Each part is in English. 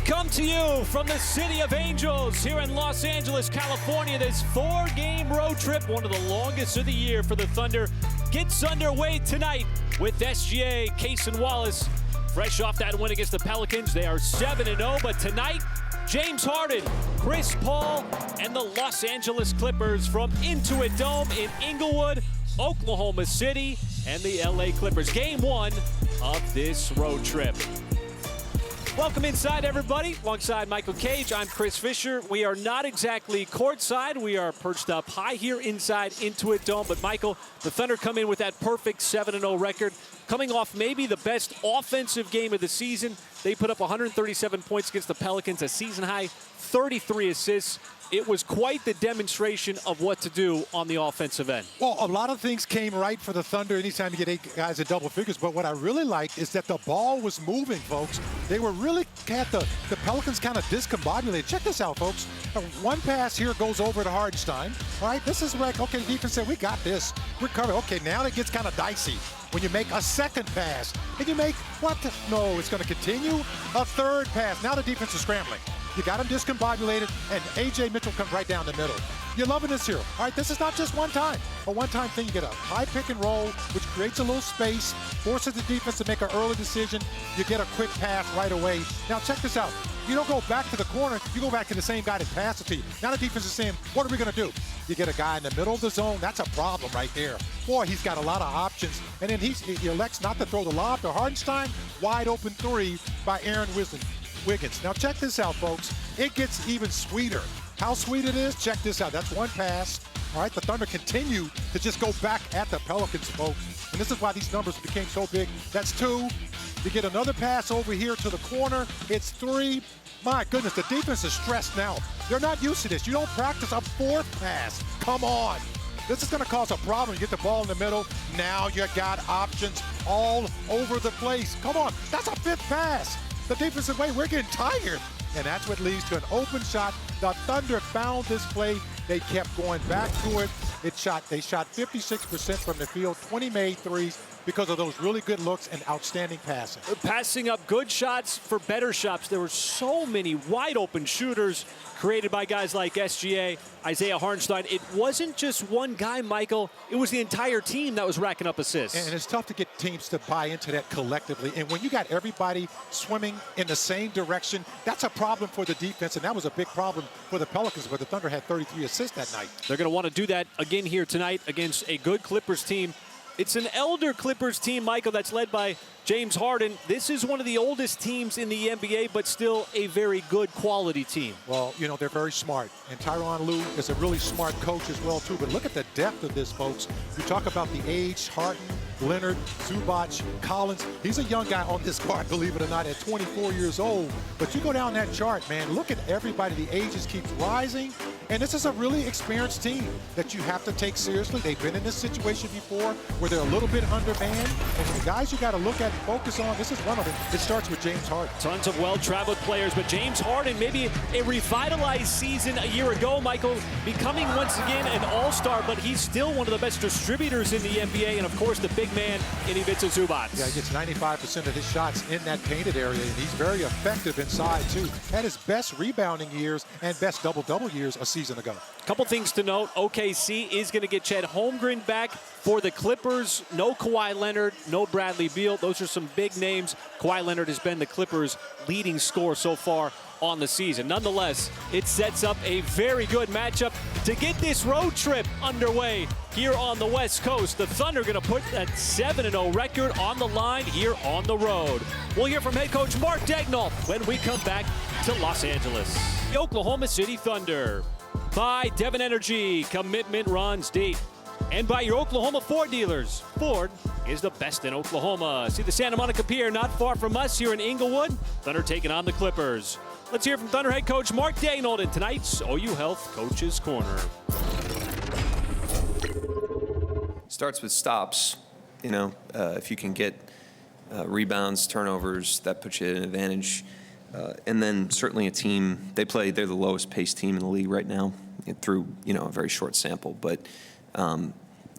come to you from the City of Angels here in Los Angeles, California. This 4-game road trip, one of the longest of the year for the Thunder, gets underway tonight with SGA, Cason Wallace. Fresh off that win against the Pelicans, they are 7-0, but tonight, James Harden, Chris Paul, and the Los Angeles Clippers from Intuit Dome in Inglewood, Oklahoma City, and the LA Clippers. Game 1 of this road trip. Welcome inside, everybody. Alongside Michael Cage, I'm Chris Fisher. We are not exactly courtside. We are perched up high here inside Intuit Dome. But, Michael, the Thunder come in with that perfect 7-0 record, coming off maybe the best offensive game of the season. They put up 137 points against the Pelicans, a season-high 33 assists. It was quite the demonstration of what to do on the offensive end. Well, a lot of things came right for the Thunder anytime you get 8 guys in double figures, but what I really liked is that the ball was moving, folks. They were really had the Pelicans kind of discombobulated. Check this out, folks. One pass here goes over to Hardenstein. All right, this is like, okay, defense said, we got this. We're covered. Okay, now it gets kind of dicey when you make a second pass. And you make, what? No, it's going to continue. A third pass. Now the defense is scrambling. You got him discombobulated, and A.J. Mitchell comes right down the middle. You're loving this here. All right, this is not just one time. A one-time thing, you get a high pick and roll, which creates a little space, forces the defense to make an early decision. You get a quick pass right away. Now, check this out. You don't go back to the corner. You go back to the same guy that passed it to you. Now the defense is saying, what are we going to do? You get a guy in the middle of the zone. That's a problem right there. Boy, he's got a lot of options. And then he elects not to throw the lob to Hardenstein. Wide open three by Aaron Wiggins. Now check this out, folks. It gets even sweeter. How sweet it is? Check this out. That's one pass. All right, the Thunder continue to just go back at the Pelicans, folks. And this is why these numbers became so big. That's 2. You get another pass over here to the corner. It's 3. My goodness, the defense is stressed now. They're not used to this. You don't practice a 4th pass. Come on. This is going to cause a problem. You get the ball in the middle. Now you got options all over the place. Come on. That's a 5th pass. The defensive way, we're getting tired. And that's what leads to an open shot. The Thunder found this play. They kept going back to it. They shot 56% from the field, 20 made threes because of those really good looks and outstanding passing. Passing up good shots for better shots. There were so many wide open shooters created by guys like SGA, Isaiah Hardenstein. It wasn't just one guy, Michael. It was the entire team that was racking up assists. And it's tough to get teams to buy into that collectively. And when you got everybody swimming in the same direction, that's a problem for the defense. And that was a big problem for the Pelicans, where the Thunder had 33 assists that night. They're going to want to do that again here tonight against a good Clippers team. It's an elder Clippers team, Michael, that's led by James Harden. This is one of the oldest teams in the NBA, but still a very good quality team. Well, you know, they're very smart. And Tyronn Lue is a really smart coach as well, too. But look at the depth of this, folks. You talk about the age, Harden, Leonard, Zubac, Collins. He's a young guy on this card, believe it or not, at 24 years old. But you go down that chart, man, look at everybody. The ages keep rising. And this is a really experienced team that you have to take seriously. They've been in this situation before where they're a little bit undermanned. And the guys you got to look at and focus on, this is one of them. It starts with James Harden. Tons of well-traveled players, but James Harden, maybe a revitalized season a year ago, Michael, becoming once again an all-star, but he's still one of the best distributors in the NBA, and of course the big man in Ivica Zubac. Yeah, he gets 95% of his shots in that painted area, and he's very effective inside, too. Had his best rebounding years and best double-double years a season ago. Couple things to note. OKC is going to get Chet Holmgren back for the Clippers. No Kawhi Leonard, no Bradley Beal. Those are some big names. Kawhi Leonard has been the Clippers' leading scorer so far on the season. Nonetheless, it sets up a very good matchup to get this road trip underway here on the West Coast. The Thunder going to put that 7-0 record on the line here on the road. We'll hear from head coach Mark Daigneault when we come back to Los Angeles. The Oklahoma City Thunder. By Devon Energy, commitment runs deep. And by your Oklahoma Ford dealers, Ford is the best in Oklahoma. See the Santa Monica Pier not far from us here in Inglewood. Thunder taking on the Clippers. Let's hear from Thunder head coach Mark Daigneault in tonight's OU Health Coach's Corner. Starts with stops. You know, if you can get rebounds, turnovers, that puts you at an advantage. And then certainly a team, they're the lowest paced team in the league right now through, a very short sample. But,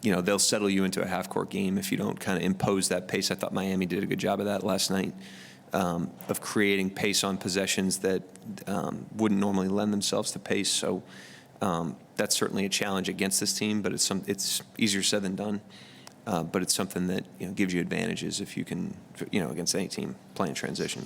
they'll settle you into a half-court game if you don't kind of impose that pace. I thought Miami did a good job of that last night. of creating pace on possessions that wouldn't normally lend themselves to pace. So that's certainly a challenge against this team, but it's easier said than done. But it's something that gives you advantages if you can, against any team playing transition.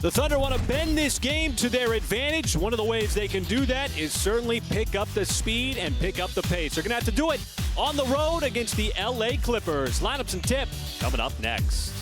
The Thunder want to bend this game to their advantage. One of the ways they can do that is certainly pick up the speed and pick up the pace. They're going to have to do it on the road against the LA Clippers. Lineups and tip coming up next.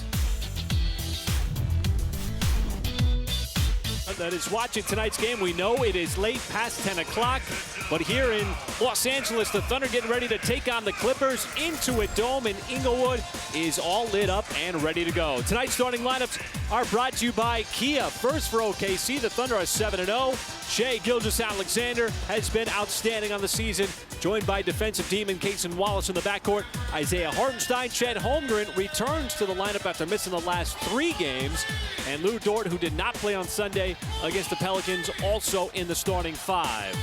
That is watching tonight's game. We know it is late past 10 o'clock, but here in Los Angeles, the Thunder getting ready to take on the Clippers. Intuit Dome in Inglewood is all lit up and ready to go. Tonight's starting lineups are brought to you by Kia. First for OKC, the Thunder are 7-0. Shai Gilgeous-Alexander has been outstanding on the season, joined by defensive demon Cason Wallace in the backcourt. Isaiah Hartenstein, Chet Holmgren returns to the lineup after missing the last 3 games. And Lou Dort, who did not play on Sunday against the Pelicans, also in the starting 5.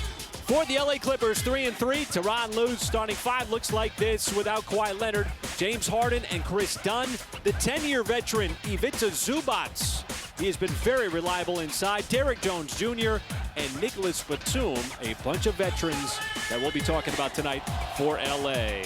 For the LA Clippers, 3-3, Tyronn Lue's starting 5 looks like this without Kawhi Leonard, James Harden, and Chris Dunn. The 10-year veteran, Ivica Zubac, he has been very reliable inside. Derrick Jones Jr. and Nicholas Batum, a bunch of veterans that we'll be talking about tonight for LA.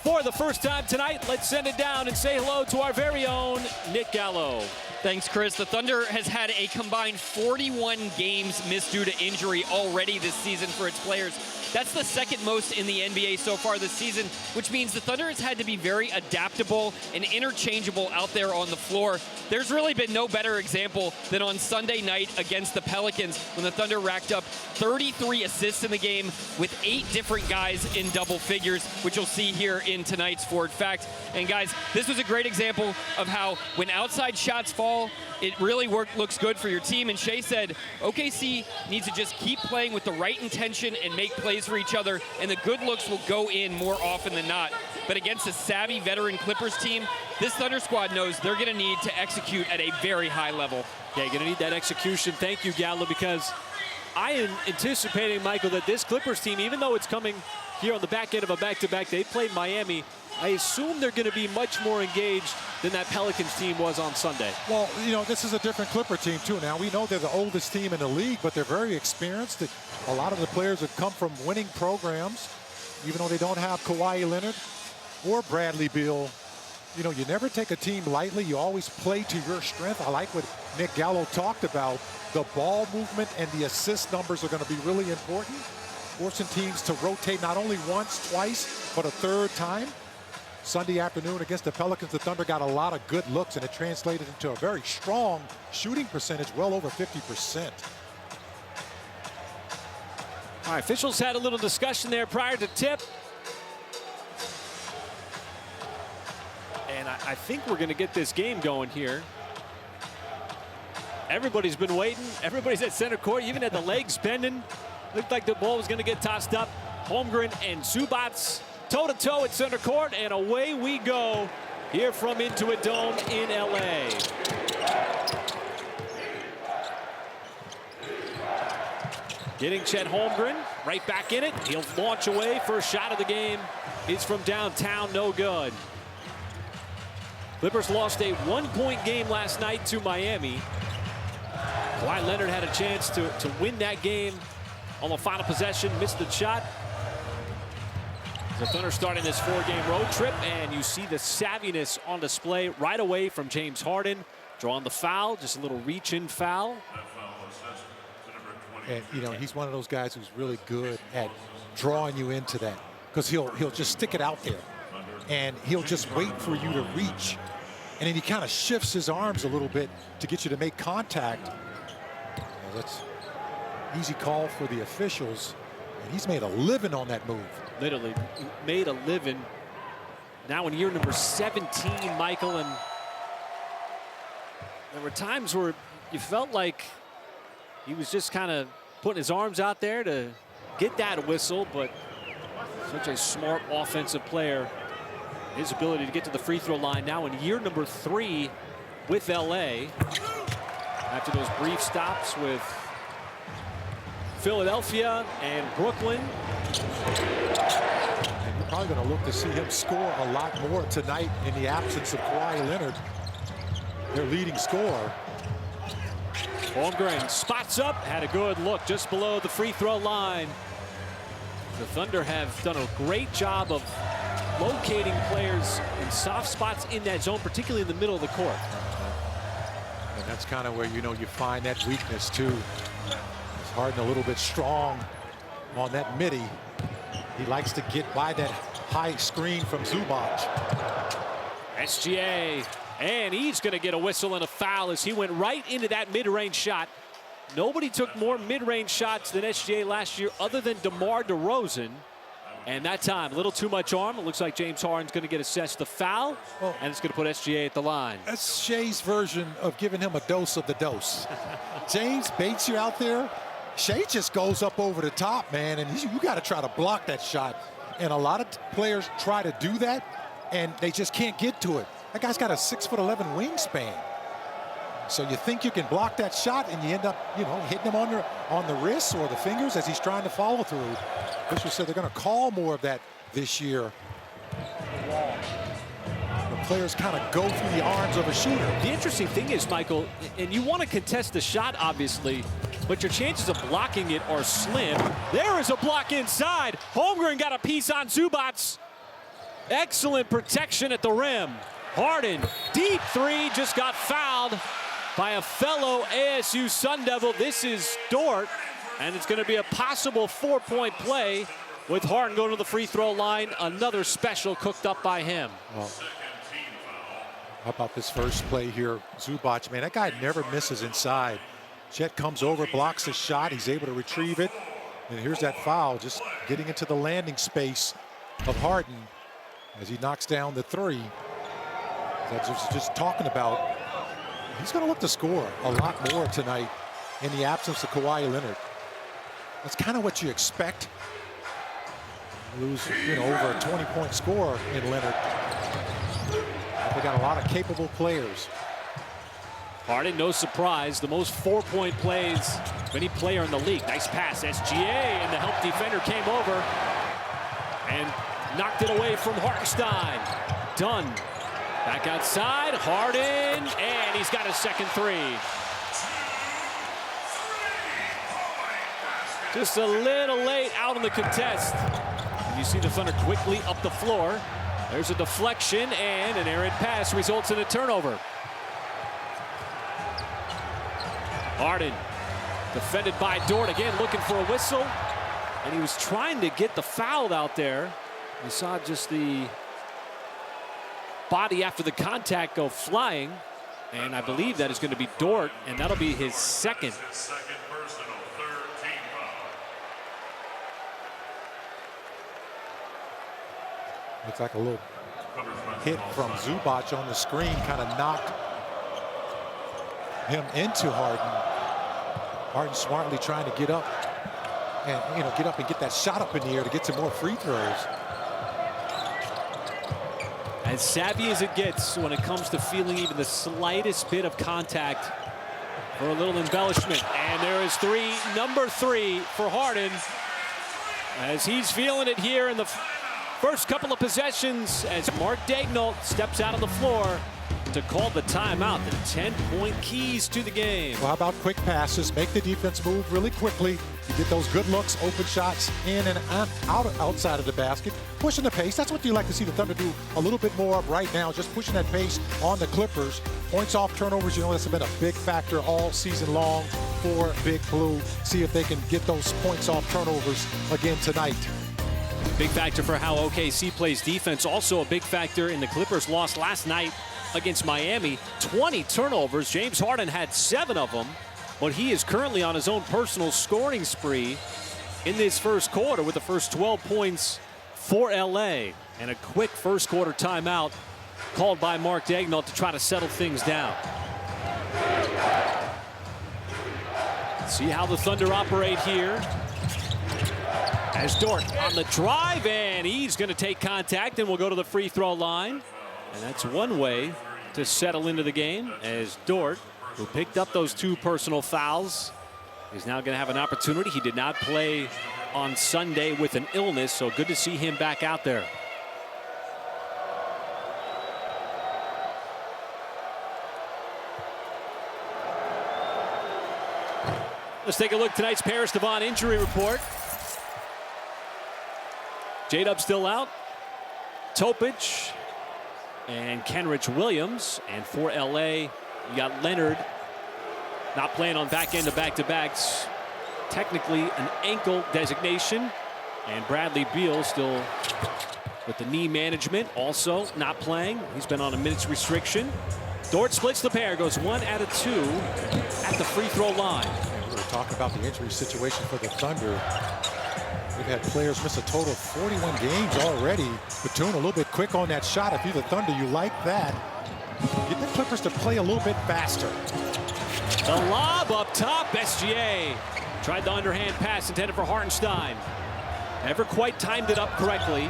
For the first time tonight, let's send it down and say hello to our very own Nick Gallo. Thanks, Chris. The Thunder has had a combined 41 games missed due to injury already this season for its players. That's the second most in the NBA so far this season, which means the Thunder has had to be very adaptable and interchangeable out there on the floor. There's really been no better example than on Sunday night against the Pelicans when the Thunder racked up 33 assists in the game with 8 different guys in double figures, which you'll see here in tonight's Forward Fact. And guys, this was a great example of how when outside shots fall, it really looks good for your team. And Shai said OKC needs to just keep playing with the right intention and make plays for each other, and the good looks will go in more often than not. But against a savvy veteran Clippers team, this Thunder squad knows they're going to need to execute at a very high level. Yeah, you're going to need that execution. Thank you, Gallo, because I am anticipating, Michael, that this Clippers team, even though it's coming here on the back end of a back-to-back, they played Miami. I assume they're going to be much more engaged than that Pelicans team was on Sunday. Well, this is a different Clipper team, too. Now, we know they're the oldest team in the league, but they're very experienced. A lot of the players have come from winning programs, even though they don't have Kawhi Leonard or Bradley Beal. You never take a team lightly. You always play to your strength. I like what Nick Gallo talked about. The ball movement and the assist numbers are going to be really important, forcing teams to rotate not only once, twice, but a third time. Sunday afternoon against the Pelicans, the Thunder got a lot of good looks, and it translated into a very strong shooting percentage, well over 50%. All right, officials had a little discussion there prior to tip. And I think we're going to get this game going here. Everybody's been waiting. Everybody's at center court, even at the legs bending. Looked like the ball was going to get tossed up. Holmgren and Zubac toe-to-toe at center court, and away we go here from Intuit Dome in LA. Getting Chet Holmgren right back in it. He'll launch away. First shot of the game is from downtown, no good. Clippers lost a 1-point game last night to Miami. Kawhi Leonard had a chance to win that game on the final possession, missed the shot. The Thunder starting this 4-game road trip, and you see the savviness on display right away from James Harden. Drawing the foul, just a little reach-in foul. And, he's one of those guys who's really good at drawing you into that, because he'll just stick it out there, and he'll just wait for you to reach. And then he kind of shifts his arms a little bit to get you to make contact. Well, that's an easy call for the officials, and he's made a living on that move. Literally made a living. Now in year number 17, Michael, and there were times where you felt like he was just kind of putting his arms out there to get that whistle, but such a smart offensive player. His ability to get to the free throw line now in year number 3 with LA. After those brief stops with Philadelphia and Brooklyn. And you're probably going to look to see him score a lot more tonight in the absence of Kawhi Leonard. their leading scorer. Holmgren spots up, had a good look just below the free throw line. The Thunder have done a great job of locating players in soft spots in that zone, particularly in the middle of the court. And that's kind of where, you know, you find that weakness too. It's Harden a little bit strong on that midi. He likes to get by that high screen from Zubac. SGA, and he's going to get a whistle and a foul as he went right into that mid-range shot. Nobody took more mid-range shots than SGA last year other than DeMar DeRozan. And that time, a little too much arm. It looks like James Harden's going to get assessed the foul, and it's going to put SGA at the line. That's Shea's version of giving him a dose of the dose. James baits you out there. Shea just goes up over the top, man, and you got to try to block that shot. And a lot of players try to do that, and they just can't get to it. That guy's got a 6'11" wingspan. So you think you can block that shot, and you end up, you know, hitting him on the wrists or the fingers as he's trying to follow through. Fisher said they're going to call more of that this year. The players kind of go through the arms of a shooter. The interesting thing is, Michael, and you want to contest the shot, obviously, but your chances of blocking it are slim. There is a block inside. Holmgren got a piece on Zubac. Excellent protection at the rim. Harden, deep three, just got fouled by a fellow ASU Sun Devil. This is Dort, and it's going to be a possible 4-point play with Harden going to the free throw line. Another special cooked up by him. Well, how about this first play here? Zubac, man, that guy never misses inside. Chet comes over, blocks the shot. He's able to retrieve it. And here's that foul, just getting into the landing space of Harden as he knocks down the three. That's just talking about. He's going to look to score a lot more tonight in the absence of Kawhi Leonard. That's kind of what you expect. Lose, you know, over a 20-point score in Leonard. But they got a lot of capable players. Harden, no surprise, the most 4-point plays of any player in the league. Nice pass, SGA, and the help defender came over and knocked it away from Hartenstein. Dunn. Back outside, Harden, and he's got a second three. Just a little late out on the contest. You see the Thunder quickly up the floor. There's a deflection, and an errant pass results in a turnover. Harden, defended by Dort, again looking for a whistle. And he was trying to get the foul out there. You saw just the body after the contact go flying, and I believe that is going to be Dort, and that'll be his second. Looks like a little hit from Zubac on the screen kind of knocked him into Harden. Harden smartly trying to get up and, you know, get that shot up in the air to get some more free throws. As savvy as it gets when it comes to feeling even the slightest bit of contact for a little embellishment. And there is number three for Harden, as he's feeling it here in the first couple of possessions as Mark Daigneault steps out on the floor to call the timeout. The 10-point keys to the game. Well, how about quick passes? Make the defense move really quickly. You get those good looks, open shots in and outside of the basket. Pushing the pace. That's what you like to see the Thunder do a little bit more of right now. Just pushing that pace on the Clippers. Points off turnovers, you know, that's been a big factor all season long for Big Blue. See if they can get those points off turnovers again tonight. Big factor for how OKC plays defense. Also a big factor in the Clippers' loss last night against Miami. 20 turnovers. James Harden had 7 of them, but he is currently on his own personal scoring spree in this first quarter with the first 12 points for LA. And a quick first quarter timeout called by Mark Daigneault to try to settle things down. See how the Thunder operate here. As Dort on the drive, and he's going to take contact and will go to the free throw line. And that's one way to settle into the game, as Dort, who picked up those 2 personal fouls, is now going to have an opportunity. He did not play on Sunday with an illness, so good to see him back out there. Let's take a look at tonight's Paris Devon injury report. J-Dub still out. Topic and Kenrich Williams. And for LA, you got Leonard not playing on back end of back-to-backs. Technically an ankle designation. And Bradley Beal still with the knee management, also not playing. He's been on a minutes restriction. Dort splits the pair, goes 1 out of 2 at the free throw line. We were talking about the injury situation for the Thunder. We've had players miss a total of 41 games already. Batum a little bit quick on that shot. If you're the Thunder, you like that. Get the Clippers to play a little bit faster. The lob up top, SGA. Tried the underhand pass intended for Hartenstein. Never quite timed it up correctly.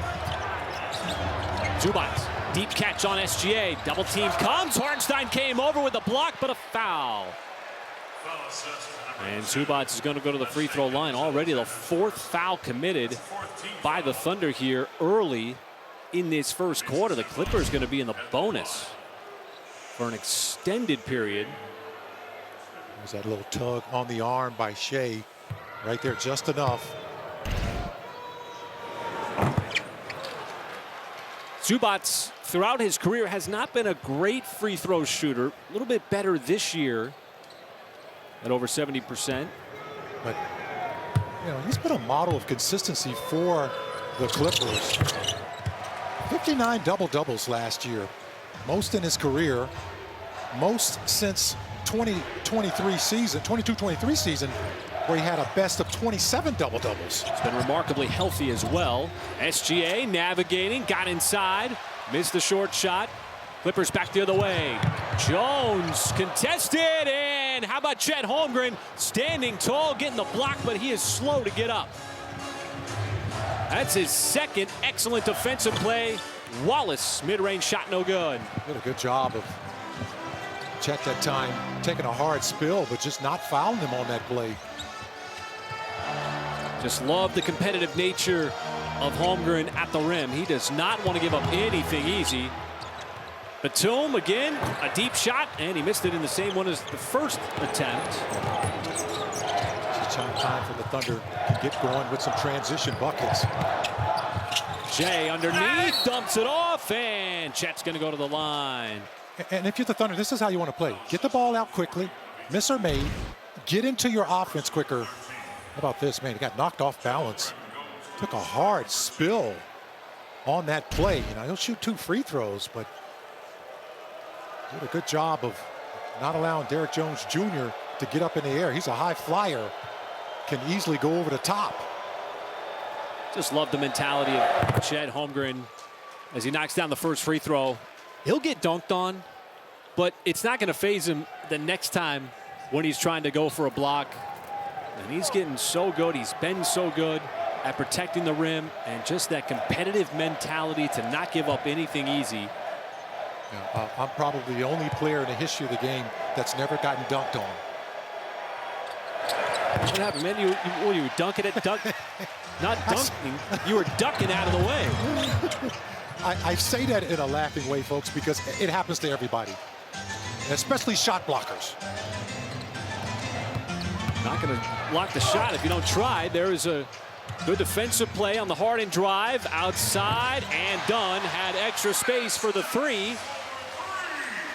Zubac, deep catch on SGA. Double team comes. Hartenstein came over with a block, but a foul. And Zubac is going to go to the free throw line. Already the 4th foul committed by the Thunder here early in this first quarter. The Clippers going to be in the bonus for an extended period. There's that little tug on the arm by Shea. Right there, just enough. Zubac, throughout his career, has not been a great free throw shooter. A little bit better this year at over 70%. But, you know, he's been a model of consistency for the Clippers. 59 double-doubles last year. Most in his career. Most since 22-23 season, where he had a best of 27 double-doubles. He's been remarkably healthy as well. SGA navigating, got inside, missed the short shot. Clippers back the other way. Jones contested, and how about Chet Holmgren standing tall, getting the block, but he is slow to get up. That's his second excellent defensive play. Wallace, mid-range shot, no good. Did a good job of Chet that time, taking a hard spill, but just not fouling him on that play. Just love the competitive nature of Holmgren at the rim. He does not want to give up anything easy. Batum again, a deep shot, and he missed it in the same one as the first attempt. It's time for the Thunder to get going with some transition buckets. Jay underneath, dumps it off, and Chet's going to go to the line. And if you're the Thunder, this is how you want to play. Get the ball out quickly, miss or made, get into your offense quicker. How about this, man? He got knocked off balance. Took a hard spill on that play. You know, he'll shoot 2 free throws, but did a good job of not allowing Derrick Jones Jr. to get up in the air. He's a high flyer, can easily go over the top. Just love the mentality of Chet Holmgren as he knocks down the first free throw. He'll get dunked on, but it's not going to faze him the next time when he's trying to go for a block. And he's getting so good. He's been so good at protecting the rim, and just that competitive mentality to not give up anything easy. Yeah, I'm probably the only player in the history of the game that's never gotten dunked on. What happened, man? You were dunking it, not dunking. You were ducking out of the way. I say that in a laughing way, folks, because it happens to everybody, especially shot blockers. Not going to block the shot if you don't try. There is a good defensive play on the Harden drive. Outside, and Dunn had extra space for the 3.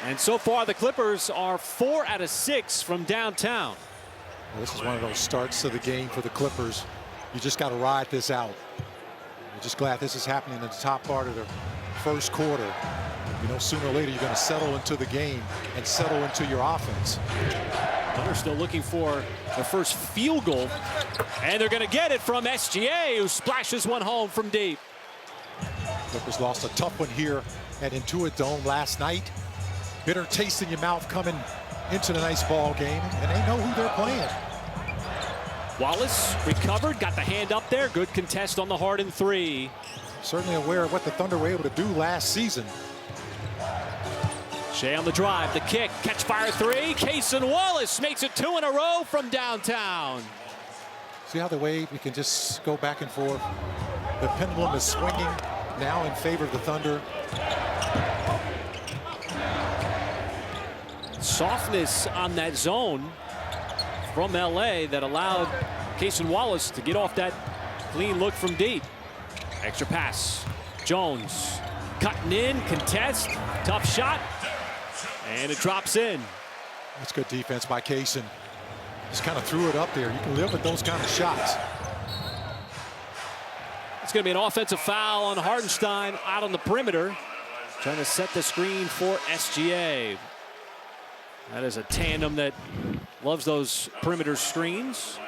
And so far, the Clippers are 4 out of 6 from downtown. Well, this is one of those starts to the game for the Clippers. You just got to ride this out. We're just glad this is happening in the top part of the first quarter. You know, sooner or later, you're going to settle into the game and settle into your offense. Thunder still looking for their first field goal, and they're going to get it from SGA, who splashes one home from deep. Clippers lost a tough one here at Intuit Dome last night. Bitter taste in your mouth coming into the nice ball game, and they know who they're playing. Wallace recovered, got the hand up there. Good contest on the Harden 3. Certainly aware of what the Thunder were able to do last season. Shea on the drive, the kick, catch fire 3. Cason Wallace makes it 2 in a row from downtown. See how the way we can just go back and forth. The pendulum is swinging now in favor of the Thunder. Softness on that zone from LA that allowed Cason Wallace to get off that clean look from deep. Extra pass. Jones cutting in, contest, tough shot, and it drops in. That's good defense by Cason. Just kind of threw it up there. You can live with those kind of shots. It's going to be an offensive foul on Hartenstein out on the perimeter, trying to set the screen for SGA. That is a tandem that loves those perimeter screens.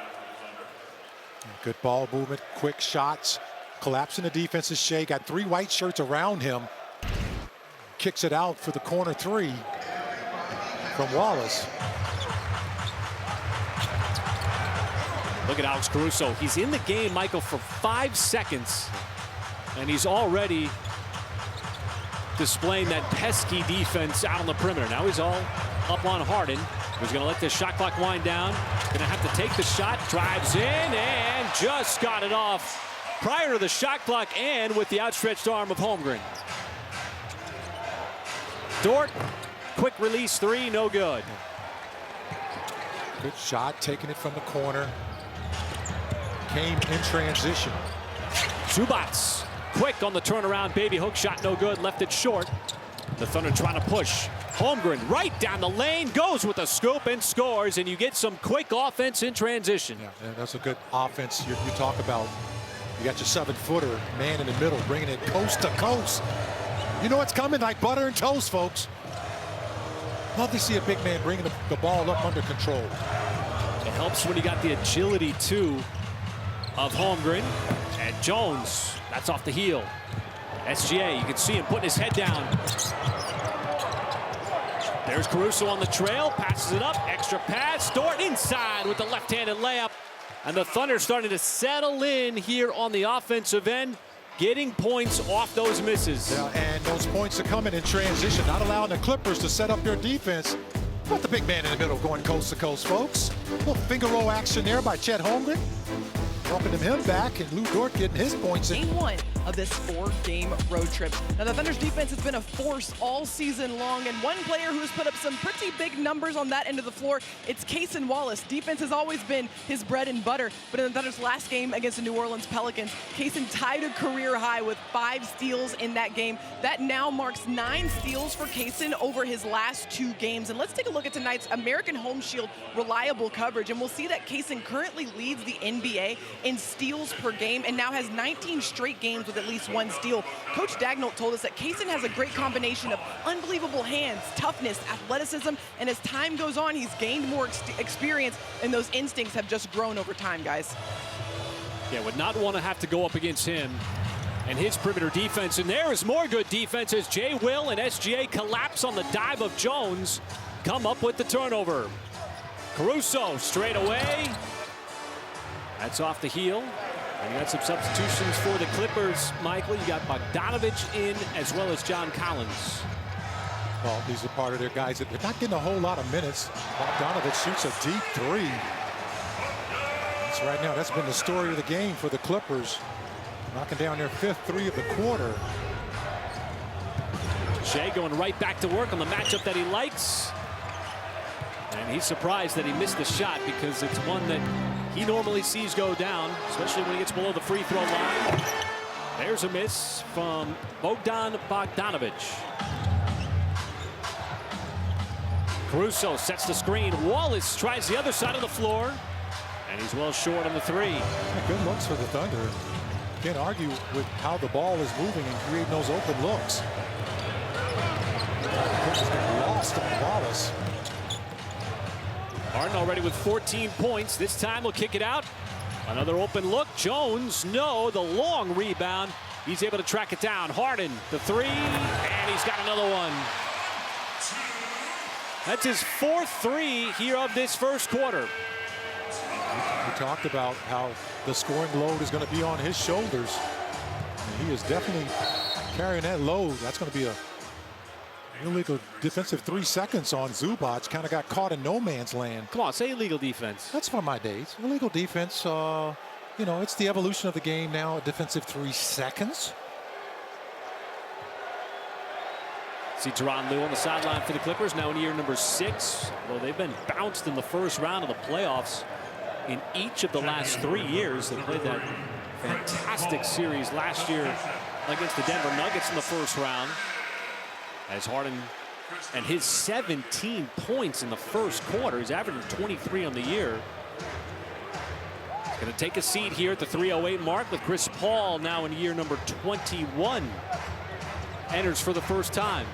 Good ball movement, quick shots, collapsing the defense's Shea. Got 3 white shirts around him. Kicks it out for the corner 3 from Wallace. Look at Alex Caruso. He's in the game, Michael, for 5 seconds, and he's already displaying that pesky defense out on the perimeter. Now he's all up on Harden, who's going to let this shot clock wind down. Going to have to take the shot, drives in, and just got it off prior to the shot clock and with the outstretched arm of Holmgren. Dort, quick release 3, no good. Good shot, taking it from the corner. Came in transition. Zubac, quick on the turnaround, baby hook shot, no good, left it short. The Thunder trying to push. Holmgren right down the lane, goes with a scoop and scores, and you get some quick offense in transition. Yeah, that's a good offense. You talk about, you got your 7-footer, man in the middle, bringing it coast to coast. You know it's coming like butter and toast, folks. Love to see a big man bringing the ball up under control. It helps when you got the agility, too, of Holmgren. And Jones, that's off the heel. SGA, you can see him putting his head down. There's Caruso on the trail, passes it up, extra pass, Dort inside with the left-handed layup. And the Thunder starting to settle in here on the offensive end, getting points off those misses. Yeah, and those points are coming in transition, not allowing the Clippers to set up their defense. But the big man in the middle going coast to coast, folks. A little finger roll action there by Chet Holmgren. Helping him back, and Lou Dort getting his points in. Game 1 of this 4-game road trip. Now, the Thunder's defense has been a force all season long, and one player who's put up some pretty big numbers on that end of the floor, it's Cason Wallace. Defense has always been his bread and butter, but in the Thunder's last game against the New Orleans Pelicans, Cason tied a career high with 5 steals in that game. That now marks 9 steals for Cason over his last 2 games. And let's take a look at tonight's American Home Shield reliable coverage, and we'll see that Cason currently leads the NBA in steals per game and now has 19 straight games with at least 1 steal. Coach Dagnall told us that Cason has a great combination of unbelievable hands, toughness, athleticism, and as time goes on, he's gained more experience, and those instincts have just grown over time, guys. Yeah, would not want to have to go up against him and his perimeter defense. And there is more good defense as Jay Will and SGA collapse on the dive of Jones, come up with the turnover. Caruso straight away. That's off the heel. And you got some substitutions for the Clippers, Michael. You got Bogdanovich in as well as John Collins. Well, these are part of their guys that they're not getting a whole lot of minutes. Bogdanovich shoots a deep 3. That's right now. That's been the story of the game for the Clippers. Knocking down their 5th 3 of the quarter. Shea going right back to work on the matchup that he likes. And he's surprised that he missed the shot because it's one that he normally sees go down, especially when he gets below the free throw line. There's a miss from Bogdan Bogdanovich. Caruso sets the screen. Wallace tries the other side of the floor, and he's well short on the 3. Yeah, good looks for the Thunder. Can't argue with how the ball is moving and creating those open looks. Just got lost on Wallace. Harden already with 14 points. This time he'll kick it out. Another open look. Jones, no, the long rebound. He's able to track it down. Harden, the 3, and he's got another one. That's his 4th 3 here of this first quarter. We talked about how the scoring load is going to be on his shoulders. And he is definitely carrying that load. That's going to be a illegal defensive 3 seconds on Zubac. Kind of got caught in no man's land. Come on, say illegal defense. That's from my days. Illegal defense, you know, it's the evolution of the game now. A defensive 3 seconds. See Tyronn Lue on the sideline for the Clippers, now in year number 6. Well, they've been bounced in the first round of the playoffs in each of the last 3 years. They played that fantastic series last year against the Denver Nuggets in the first round. As Harden and his 17 points in the first quarter. He's averaging 23 on the year. He's going to take a seat here at the 3:08 mark with Chris Paul now in year number 21. Enters for the first time.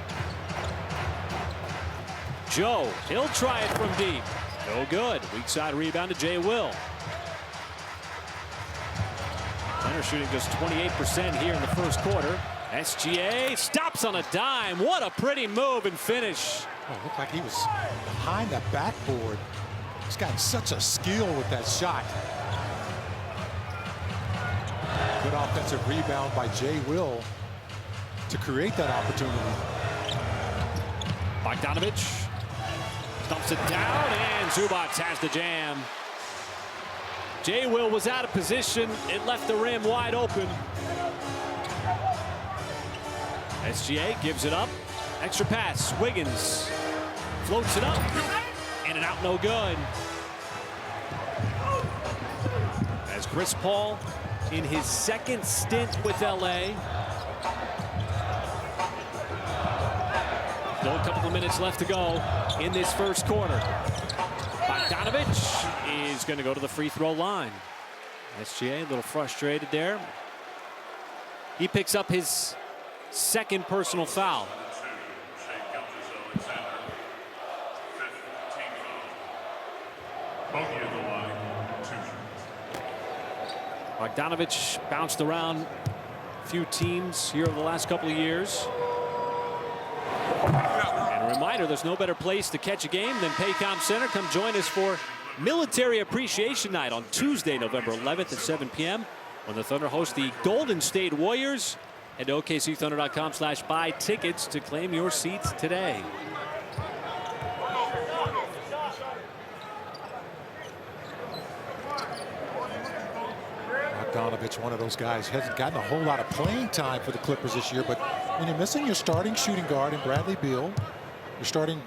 Joe, he'll try it from deep. No good. Weak side rebound to Jay Will. Thunder shooting just 28% here in the first quarter. SGA stops on a dime. What a pretty move and finish. Oh, it looked like he was behind the backboard. He's got such a skill with that shot. Good offensive rebound by Jay Will to create that opportunity. Bogdanovich dumps it down, and Zubac has the jam. Jay Will was out of position. It left the rim wide open. SGA gives it up. Extra pass. Wiggins floats it up. In and out, no good. As Chris Paul in his second stint with LA. Still a couple of minutes left to go in this first quarter. Bogdanovich is going to go to the free throw line. SGA a little frustrated there. He picks up his second personal foul. Bogdanovich bounced around a few teams here over the last couple of years. And a reminder, there's no better place to catch a game than Paycom Center. Come join us for Military Appreciation Night on Tuesday, November 11th at 7 p.m. when the Thunder host the Golden State Warriors. Head to OKCThunder.com/buy tickets to claim your seats today. Bogdanovich, one of those guys, hasn't gotten a whole lot of playing time for the Clippers this year, but when you're missing your starting shooting guard in Bradley Beal, you're starting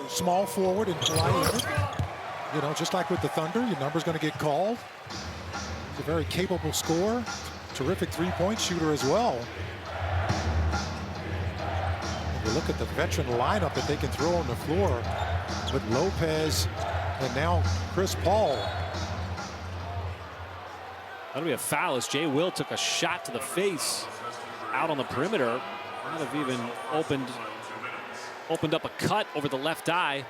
small forward in Kawhi Leonard, you know, just like with the Thunder, your number's going to get called. He's a very capable scorer, terrific three-point shooter as well. And you look at the veteran lineup that they can throw on the floor with Lopez and now Chris Paul. That'll be a foul as Jay Will took a shot to the face out on the perimeter. Might have even opened up a cut over the left eye.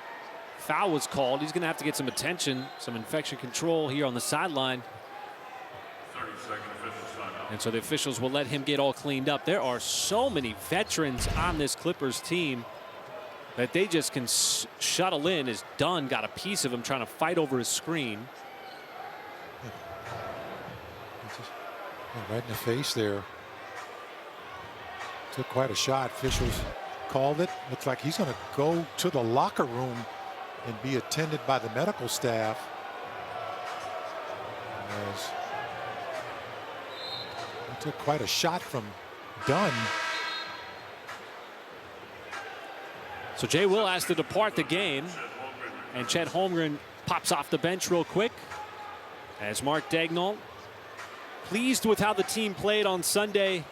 Foul was called. He's going to have to get some attention, some infection control here on the sideline. And so the officials will let him get all cleaned up. There are so many veterans on this Clippers team that they just can shuttle in. As Dunn got a piece of him trying to fight over his screen. Right in the face there. Took quite a shot. Officials called it. Looks like he's going to go to the locker room and be attended by the medical staff. As he took quite a shot from Dunn. So Jay Will has to depart the game, and Chet Holmgren pops off the bench real quick as Mark Daigneault, pleased with how the team played on Sunday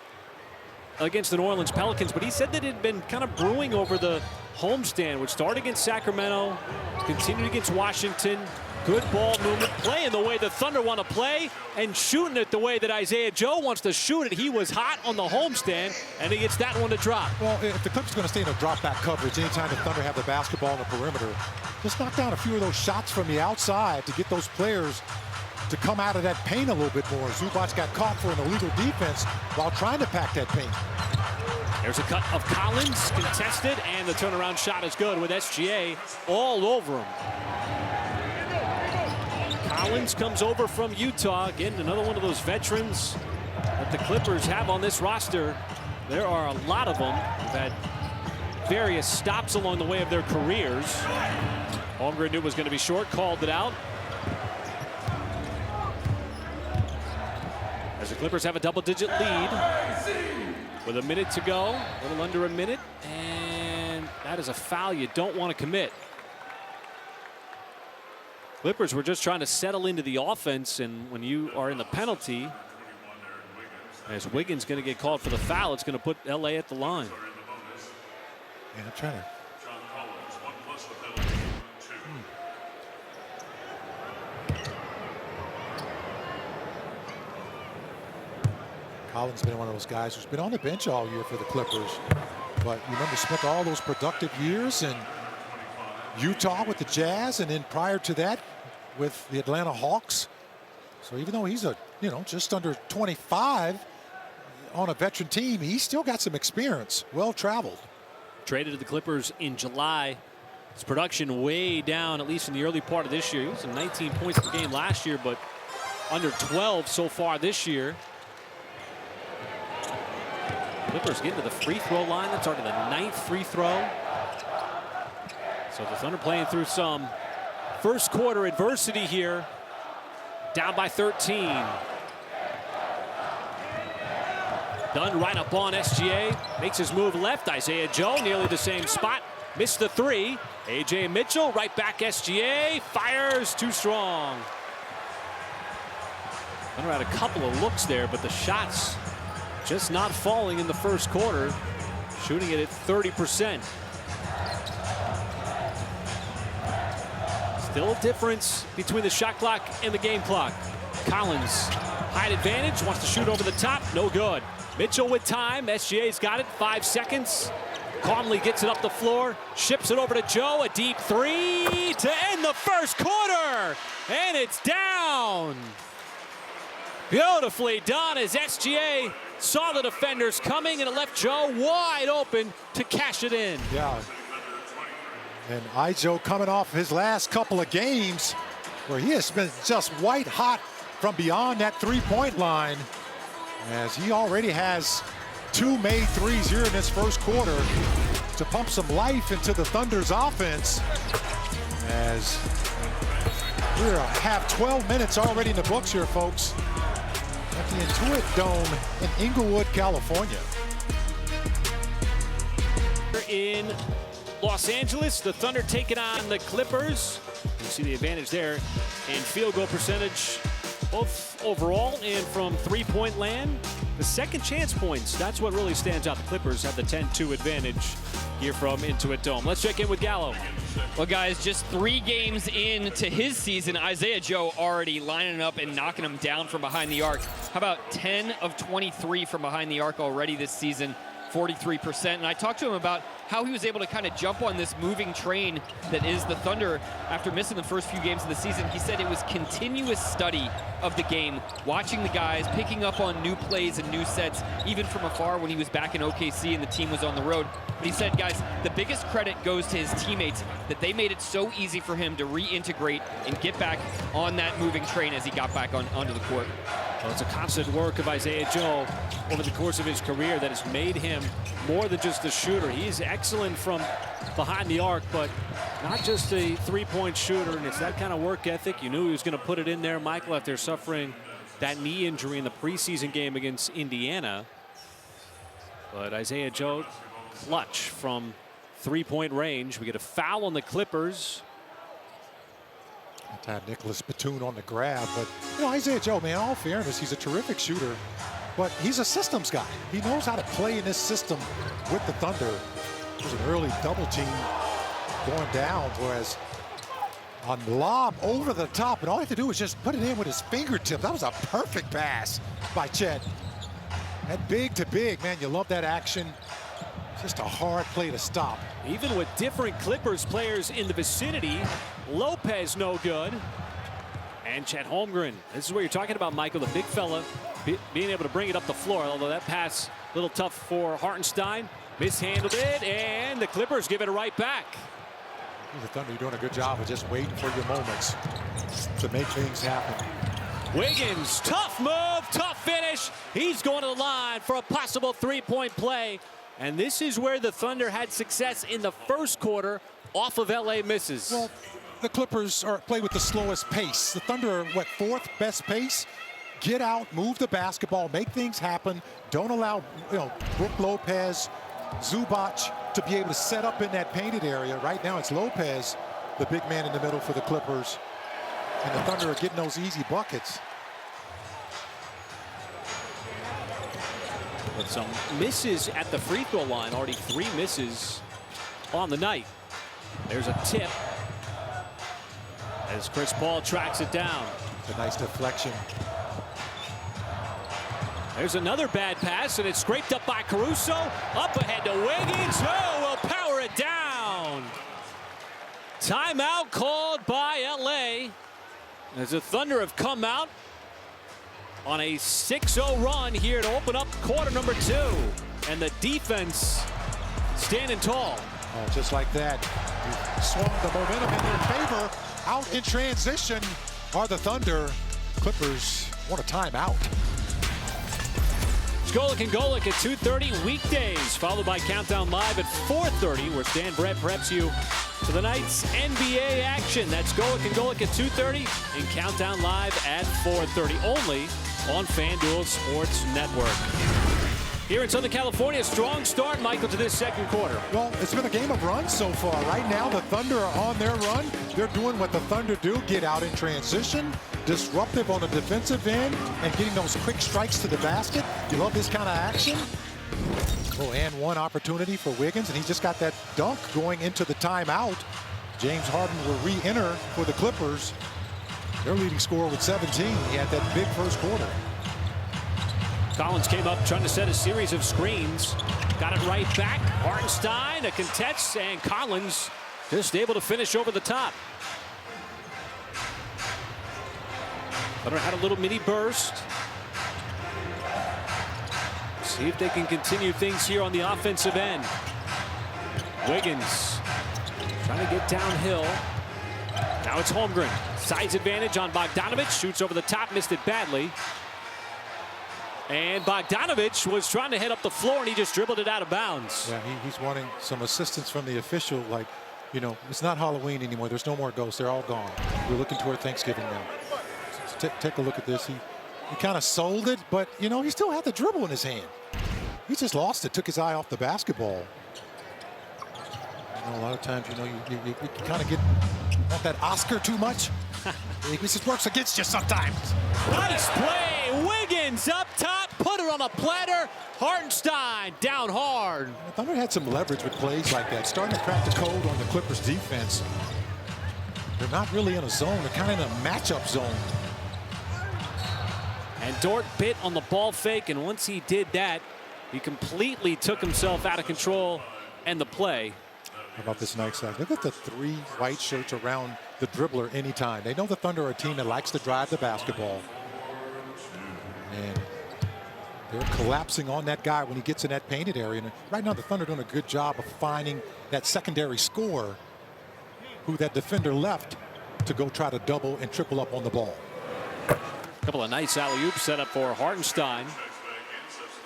against the New Orleans Pelicans, but he said that it had been kind of brewing over the homestand, which started against Sacramento, continued against Washington. Good ball movement, playing the way the Thunder want to play, and shooting it the way that Isaiah Joe wants to shoot it. He was hot on the homestand, and he gets that one to drop. Well, if the Clippers are going to stay in a drop-back coverage, anytime the Thunder have the basketball on the perimeter, just knock down a few of those shots from the outside to get those players to come out of that paint a little bit more. Zubac got caught for an illegal defense while trying to pack that paint. There's a cut of Collins, contested, and the turnaround shot is good with SGA all over him. Collins comes over from Utah. Again, another one of those veterans that the Clippers have on this roster. There are a lot of them who've had various stops along the way of their careers. Holmgren knew it was going to be short, called it out. As the Clippers have a double-digit lead with a minute to go, a little under a minute, and That is a foul you don't want to commit. Clippers were just trying to settle into the offense, and when you are in the penalty, as Wiggins going to get called for the foul, it's going to put LA at the line. Yeah, I'm trying to. Collins has been one of those guys who's been on the bench all year for the Clippers. But you remember, spent all those productive years in Utah with the Jazz, and then prior to that with the Atlanta Hawks. So even though he's just under 25 on a veteran team, he's still got some experience, well traveled. Traded to the Clippers in July. His production way down, at least in the early part of this year. He was at 19 points per game last year, but under 12 so far this year. Clippers getting to the free throw line. That's already the 9th free throw. So the Thunder playing through some first quarter adversity here. Down by 13. Dunn right up on SGA. Makes his move left. Isaiah Joe nearly the same spot. Missed the 3. AJ Mitchell right back SGA. Fires too strong. Thunder had a couple of looks there, but the shots just not falling in the first quarter. Shooting it at 30%. Still a difference between the shot clock and the game clock. Collins, height advantage, wants to shoot over the top, no good. Mitchell with time, SGA's got it, 5 seconds. Calmly gets it up the floor, ships it over to Joe, a deep 3 to end the first quarter, and it's down. Beautifully done as SGA saw the defenders coming, and it left Joe wide open to cash it in. Yeah. And Ijo coming off his last couple of games where he has been just white hot from beyond that three-point line, as he already has 2 made threes here in this first quarter to pump some life into the Thunder's offense. As we're have 12 minutes already in the books here, folks, at the Intuit Dome in Inglewood, California. In Los Angeles, the Thunder taking on the Clippers. You see the advantage there in field goal percentage, both overall and from three-point land. The second chance points, that's what really stands out. The Clippers have the 10-2 advantage here from Intuit Dome. Let's check in with Gallo. Well, guys, just 3 games into his season, Isaiah Joe already lining up and knocking him down from behind the arc. How about 10 of 23 from behind the arc already this season, 43%. And I talked to him about how he was able to kind of jump on this moving train that is the Thunder after missing the first few games of the season. He said it was continuous study of the game, watching the guys, picking up on new plays and new sets, even from afar when he was back in OKC and the team was on the road. But he said, guys, the biggest credit goes to his teammates, that they made it so easy for him to reintegrate and get back on that moving train as he got back onto the court. Well, it's a constant work of Isaiah Joe over the course of his career that has made him more than just a shooter. He's excellent from behind the arc, but not just a three-point shooter, and it's that kind of work ethic. You knew he was going to put it in there, Michael, after suffering that knee injury in the preseason game against Indiana. But Isaiah Joe, clutch from three-point range. We get a foul on the Clippers. Had Nicholas Batum on the grab, but Isaiah Joe, man, in all fairness, he's a terrific shooter, but he's a systems guy. He knows how to play in this system with the Thunder. There's an early double team going down, whereas on lob over the top, and all he had to do was just put it in with his fingertips. That was a perfect pass by Chet. That big to big, man, you love that action. Just a hard play to stop. Even with different Clippers players in the vicinity, Lopez no good. And Chet Holmgren. This is what you're talking about, Michael, the big fella being able to bring it up the floor, although that pass a little tough for Hartenstein. Mishandled it, and the Clippers give it right back. The Thunder doing a good job of just waiting for your moments to make things happen. Wiggins, tough move, tough finish. He's going to the line for a possible three-point play. And this is where the Thunder had success in the first quarter off of LA misses. Well, the Clippers play with the slowest pace. The Thunder are, what, 4th best pace? Get out, move the basketball, make things happen. Don't allow, Brook Lopez Zubac to be able to set up in that painted area. Right now it's Lopez, the big man in the middle for the Clippers. And the Thunder are getting those easy buckets. With some misses at the free throw line, already 3 misses on the night. There's a tip as Chris Paul tracks it down. It's a nice deflection. There's another bad pass, and it's scraped up by Caruso. Up ahead to Wiggins. Oh, will power it down. Timeout called by LA as the Thunder have come out on a 6-0 run here to open up quarter number 2. And the defense standing tall. Oh, just like that. You swung the momentum in their favor. Out in transition are the Thunder. Clippers want a timeout. Golic and Golic at 2:30 weekdays, followed by Countdown Live at 4:30, where Stan Brett preps you for the night's NBA action. That's Golic and Golic at 2:30 and Countdown Live at 4:30, only on FanDuel Sports Network. Here in Southern California, strong start, Michael, to this second quarter. Well, it's been a game of runs so far. Right now, the Thunder are on their run. They're doing what the Thunder do, get out in transition, disruptive on the defensive end, and getting those quick strikes to the basket. You love this kind of action. Oh, and one opportunity for Wiggins, and he just got that dunk going into the timeout. James Harden will re-enter for the Clippers. Their leading scorer with 17. He had that big first quarter. Collins came up trying to set a series of screens. Got it right back. Hartenstein, a contest, and Collins just able to finish over the top. Thunder had a little mini burst. See if they can continue things here on the offensive end. Wiggins trying to get downhill. Now it's Holmgren. Size advantage on Bogdanovic. Shoots over the top, missed it badly. And Bogdanovic was trying to head up the floor, and he just dribbled it out of bounds. Yeah, he's wanting some assistance from the official. Like, you know, it's not Halloween anymore. There's no more ghosts. They're all gone. We're looking toward Thanksgiving now. So take a look at this. He kind of sold it, but, you know, he still had the dribble in his hand. He just lost it, took his eye off the basketball. You know, a lot of times, you know, you kind of want that Oscar too much. It just works against you sometimes. Nice play. Wiggins up top, put it on a platter. Hartenstein down hard. The Thunder had some leverage with plays like that, starting to crack the code on the Clippers defense. They're not really in a zone. They're kind of in a matchup zone. And Dort bit on the ball fake, and once he did that, he completely took himself out of control and the play. How about this night side? Look at the 3 white shirts around the dribbler anytime. They know the Thunder are a team that likes to drive the basketball. And they're collapsing on that guy when he gets in that painted area. And right now the Thunder are doing a good job of finding that secondary scorer who that defender left to go try to double and triple up on the ball. A couple of nice alley-oops set up for Hartenstein.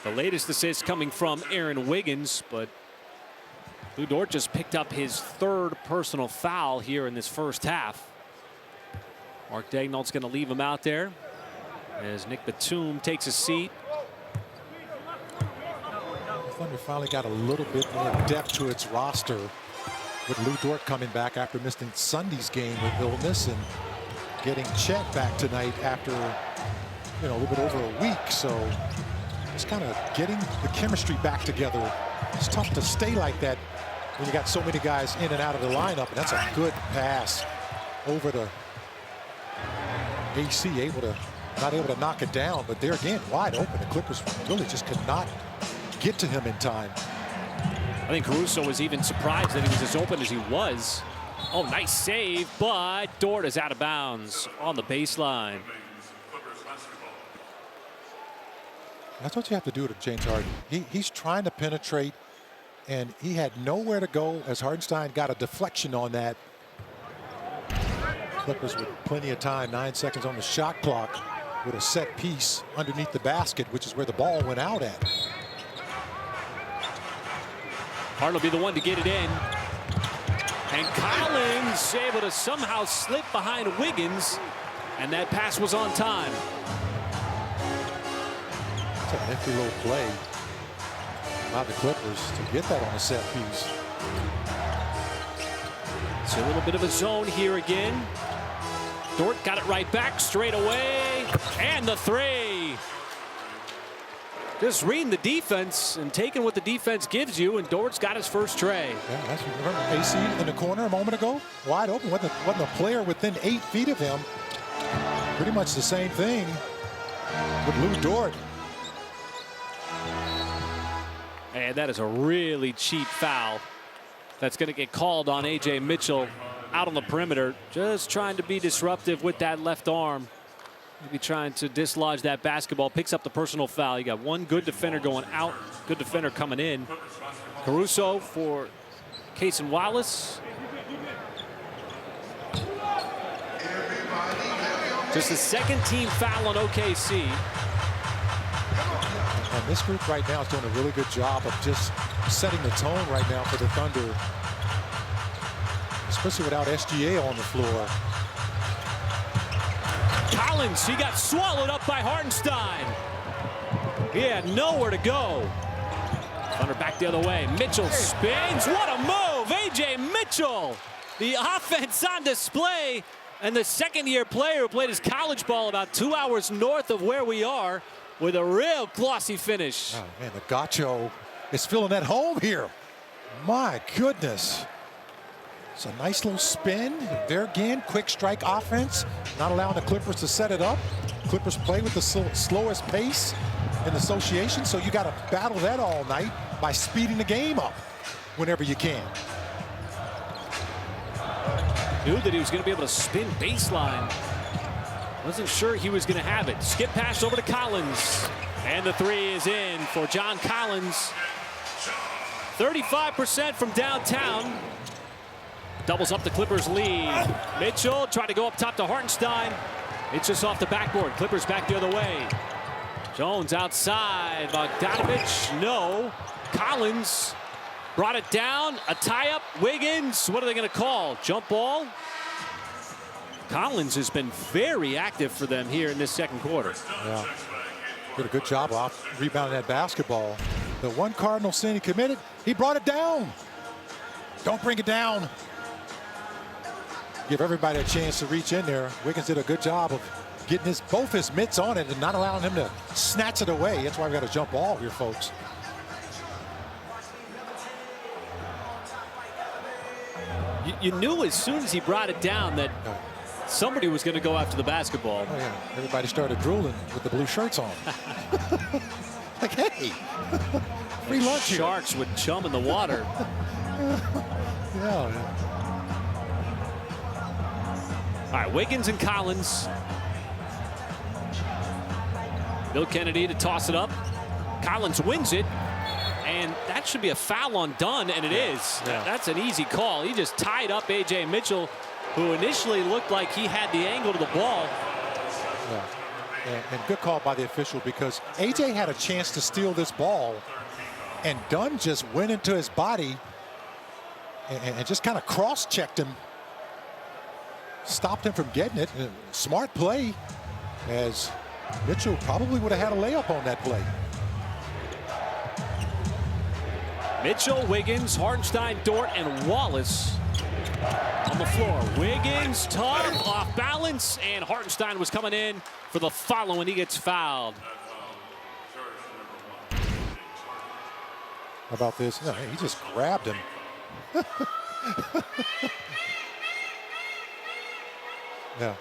The latest assist coming from Aaron Wiggins, but Lou Dort just picked up his 3rd personal foul here in this first half. Mark Daignault's going to leave him out there as Nick Batum takes a seat. The Thunder finally got a little bit more depth to its roster with Lou Dort coming back after missing Sunday's game with illness and getting Chet back tonight after, you know, a little bit over a week. So it's kind of getting the chemistry back together. It's tough to stay like that when you got so many guys in and out of the lineup. And that's a good pass over to AC, not able to knock it down, but there again, wide open. The Clippers really just could not get to him in time. I think Caruso was even surprised that he was as open as he was. Oh, nice save, but Dort is out of bounds on the baseline. That's what you have to do to James Harden. He's trying to penetrate, and he had nowhere to go as Hartenstein got a deflection on that. Clippers with plenty of time, 9 seconds on the shot clock with a set piece underneath the basket, which is where the ball went out at. Harden will be the one to get it in. And Collins able to somehow slip behind Wiggins, and that pass was on time. It's a nifty little play. Allowed the Clippers to get that on a set piece. It's a little bit of a zone here again. Dort got it right back straight away. And the three. Just reading the defense and taking what the defense gives you, and Dort's got his first tray. Yeah, that's, remember AC in the corner a moment ago? Wide open, wasn't a player within 8 feet of him. Pretty much the same thing with Lou Dort. And that is a really cheap foul. That's going to get called on A.J. Mitchell out on the perimeter. Just trying to be disruptive with that left arm. Maybe trying to dislodge that basketball. Picks up the personal foul. You got one good defender going out, good defender coming in. Caruso for Cason Wallace. Just the second team foul on OKC. And this group right now is doing a really good job of just setting the tone right now for the Thunder, especially without SGA on the floor. Collins, he got swallowed up by Hartenstein. He had nowhere to go. Thunder back the other way. Mitchell spins. What a move. A.J. Mitchell. The offense on display. And the second-year player who played his college ball about 2 hours north of where we are with a real glossy finish. Oh, man, the Gacho is feeling at home here. My goodness. It's a nice little spin. There again, quick strike offense, not allowing the Clippers to set it up. Clippers play with the slowest pace in association, so you got to battle that all night by speeding the game up whenever you can. Knew that he was going to be able to spin baseline. Wasn't sure he was going to have it. Skip pass over to Collins. And the three is in for John Collins. 35% from downtown. Doubles up the Clippers lead. Mitchell tried to go up top to Hartenstein. It's just off the backboard. Clippers back the other way. Jones outside. Bogdanovich, no. Collins brought it down. A tie-up. Wiggins, what are they going to call? Jump ball? Collins has been very active for them here in this second quarter. Yeah, did a good job off rebounding that basketball. The one Cardinal sin he committed, he brought it down. Don't bring it down. Give everybody a chance to reach in there. Wiggins did a good job of getting both his mitts on it and not allowing him to snatch it away. That's why we got a jump ball here, folks. You knew as soon as he brought it down that somebody was going to go after the basketball. Oh, yeah. Everybody started drooling with the blue shirts on. Like, hey, free lunch here. Sharks would chum in the water. Yeah. All right, Wiggins and Collins. Bill Kennedy to toss it up. Collins wins it. And that should be a foul on Dunn, and it is. Yeah. That's an easy call. He just tied up A.J. Mitchell, who initially looked like he had the angle to the ball. Yeah. And good call by the official, because A.J. had a chance to steal this ball, and Dunn just went into his body and just kind of cross-checked him. Stopped him from getting it. Smart play, as Mitchell probably would have had a layup on that play. Mitchell, Wiggins, Hartenstein, Dort, and Wallace on the floor. Wiggins, tough, off balance, and Hartenstein was coming in for the follow, and he gets fouled. How about this? No, he just grabbed him. Yeah.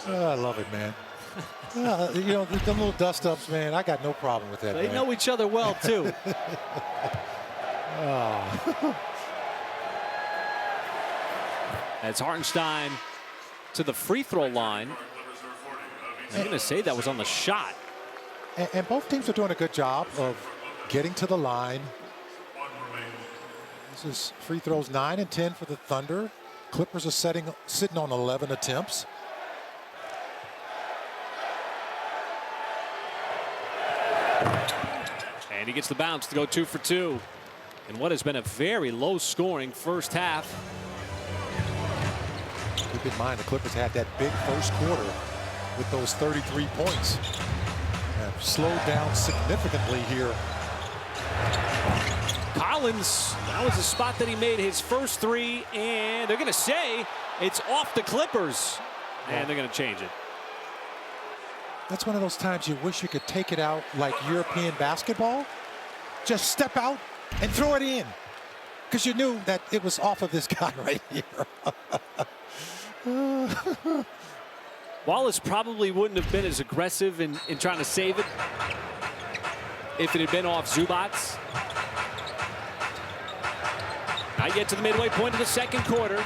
I love it, man. You know, the little dust-ups, man, I got no problem with that, They man. know each other well, too. As Hartenstein to the free throw line. I'm going to say that was on the shot. And both teams are doing a good job of getting to the line. This is free throws 9 and 10 for the Thunder. Clippers are sitting on 11 attempts. And he gets the bounce to go 2 for 2 in what has been a very low-scoring first half. Keep in mind, the Clippers had that big first quarter with those 33 points. And slowed down significantly here Collins, that was the spot that he made his first three, and they're going to say it's off the Clippers, and they're going to change it. That's one of those times you wish you could take it out like European basketball. Just step out and throw it in, because you knew that it was off of this guy right here. Wallace probably wouldn't have been as aggressive in trying to save it if it had been off Zubac. Not yet to the midway point of the second quarter.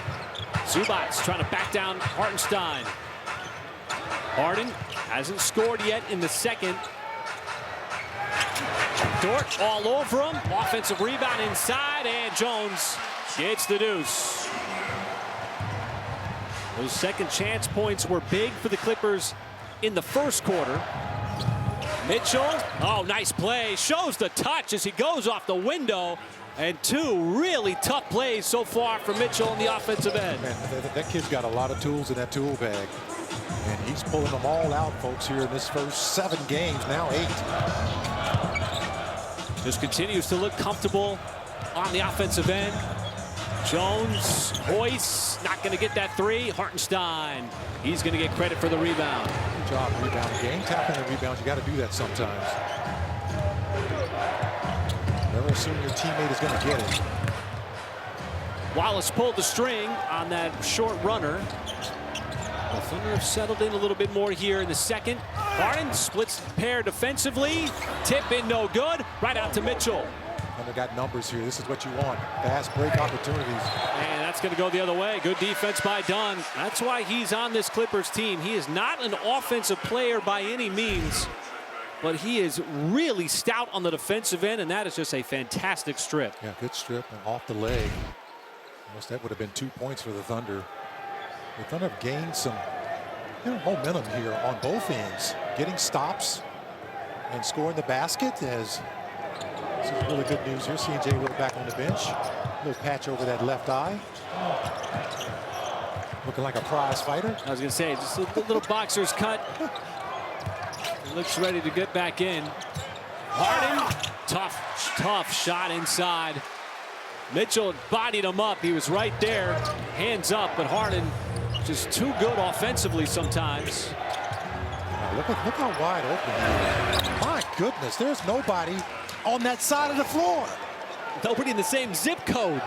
Zubac trying to back down Hartenstein. Harden hasn't scored yet in the second. Dort all over him. Offensive rebound inside, and Jones gets the deuce. Those second chance points were big for the Clippers in the first quarter. Mitchell, oh, nice play. Shows the touch as he goes off the window. And two really tough plays so far from Mitchell on the offensive end. Man, that kid's got a lot of tools in that tool bag. And he's pulling them all out, folks, here in this first 7 games, now 8. Just continues to look comfortable on the offensive end. Jones, Hoyce, not going to get that three. Hartenstein, he's going to get credit for the rebound. Good job rebounding. Game tapping the rebounds, you got to do that sometimes. Never assume your teammate is going to get it. Wallace pulled the string on that short runner. The Thunder have settled in a little bit more here in the second. Harden splits the pair defensively. Tip in, no good. Right out to Mitchell. Thunder got numbers here. This is what you want. Fast break opportunities. And that's going to go the other way. Good defense by Dunn. That's why he's on this Clippers team. He is not an offensive player by any means, but he is really stout on the defensive end, and that is just a fantastic strip. Yeah, good strip and off the leg. Almost that would have been 2 points for the Thunder. The Thunder have gained some momentum here on both ends, getting stops and scoring the basket. As this is really good news here, seeing Jay Will back on the bench. A little patch over that left eye. Looking like a prize fighter. I was going to say, just a little boxer's cut. He looks ready to get back in. Harden, tough shot inside. Mitchell bodied him up. He was right there, hands up, but Harden just too good offensively sometimes. Now look how wide open he is. My goodness, there's nobody on that side of the floor. Nobody in the same zip code.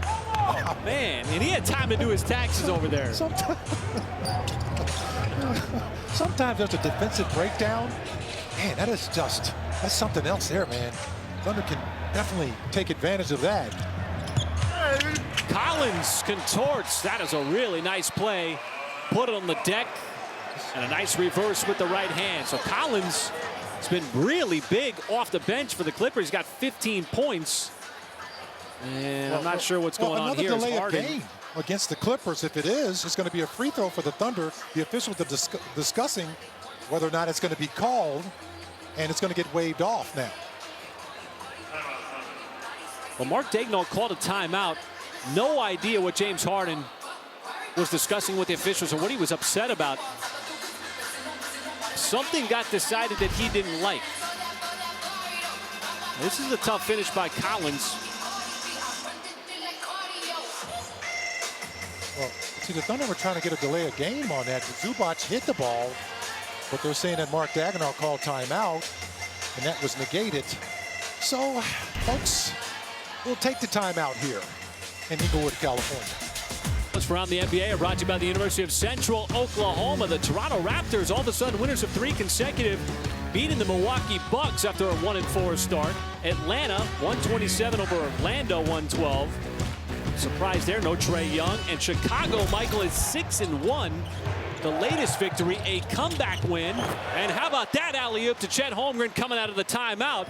Oh, man, and he had time to do his taxes over there. Sometimes there's a defensive breakdown. Man, that's something else there, man. Thunder can definitely take advantage of that. Collins contorts. That is a really nice play. Put it on the deck. And a nice reverse with the right hand. So Collins has been really big off the bench for the Clippers. He's got 15 points. And I'm not sure what's going on here. Another delay of game against the Clippers. If it is, it's going to be a free throw for the Thunder. The officials are discussing whether or not it's going to be called, and it's going to get waved off now. Well, Mark Daigneault called a timeout. No idea what James Harden was discussing with the officials or what he was upset about. Something got decided that he didn't like. This is a tough finish by Collins. Well, see, the Thunder were trying to get a delay of game on that. Zubac hit the ball, but they're saying that Mark Daigneault called timeout, and that was negated. So, folks, we'll take the timeout here in Inglewood, California. Let's round the NBA. Brought to you by the University of Central Oklahoma. The Toronto Raptors, all of a sudden winners of 3 consecutive, beating the Milwaukee Bucks after a 1-4 start. Atlanta 127 over Orlando 112. Surprise there, no Trae Young. And Chicago, Michael, is 6-1. The latest victory, a comeback win. And how about that alley-oop to Chet Holmgren coming out of the timeout?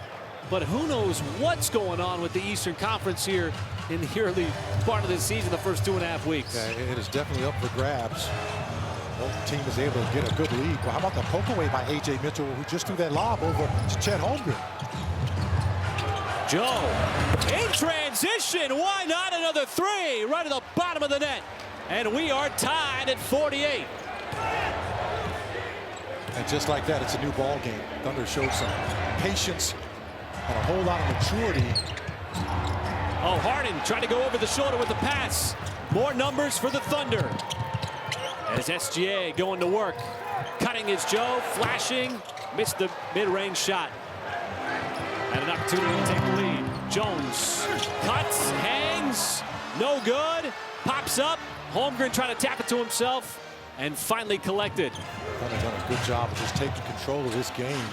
But who knows what's going on with the Eastern Conference here in the early part of the season, the first 2.5 weeks. Yeah, it is definitely up for grabs. Both team is able to get a good lead. Well, how about the poke away by A.J. Mitchell, who just threw that lob over to Chet Holmgren? Joe in transition. Why not another 3 right at the bottom of the net? And we are tied at 48. And just like that, it's a new ball game. Thunder showed some patience and a whole lot of maturity Oh, Harden trying to go over the shoulder with the pass. More numbers for the Thunder. As SGA going to work. Cutting is Joe, flashing, missed the mid-range shot. And an opportunity to take the lead. Jones cuts, hangs, no good, pops up. Holmgren trying to tap it to himself and finally collected. Thunder's done a good job of just taking control of this game.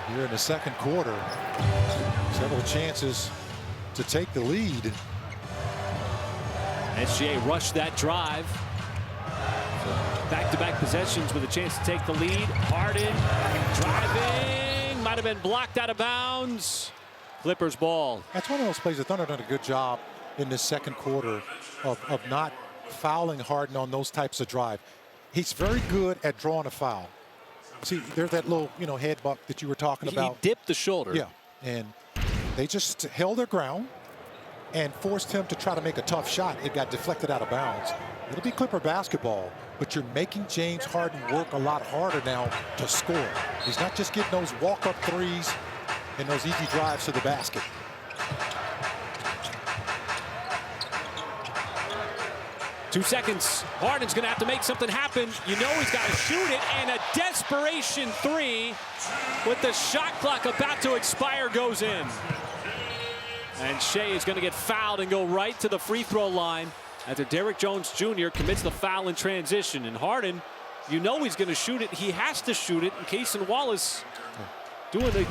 Here in the second quarter, several chances to take the lead. SGA rushed that drive. Back-to-back possessions with a chance to take the lead. Harden driving, might have been blocked out of bounds. Clippers ball. That's one of those plays the Thunder done a good job in this second quarter of not fouling Harden on those types of drive. He's very good at drawing a foul. See, there's that little, head buck that you were talking about. He dipped the shoulder. Yeah, and they just held their ground and forced him to try to make a tough shot. It got deflected out of bounds. It'll be Clipper basketball, but you're making James Harden work a lot harder now to score. He's not just getting those walk-up threes and those easy drives to the basket. Two seconds. Harden's going to have to make something happen. You know he's got to shoot it, and a desperation three with the shot clock about to expire goes in. And Shea is going to get fouled and go right to the free throw line after Derrick Jones Jr. commits the foul in transition. And Harden, you know he's going to shoot it. He has to shoot it. And Cason Wallace doing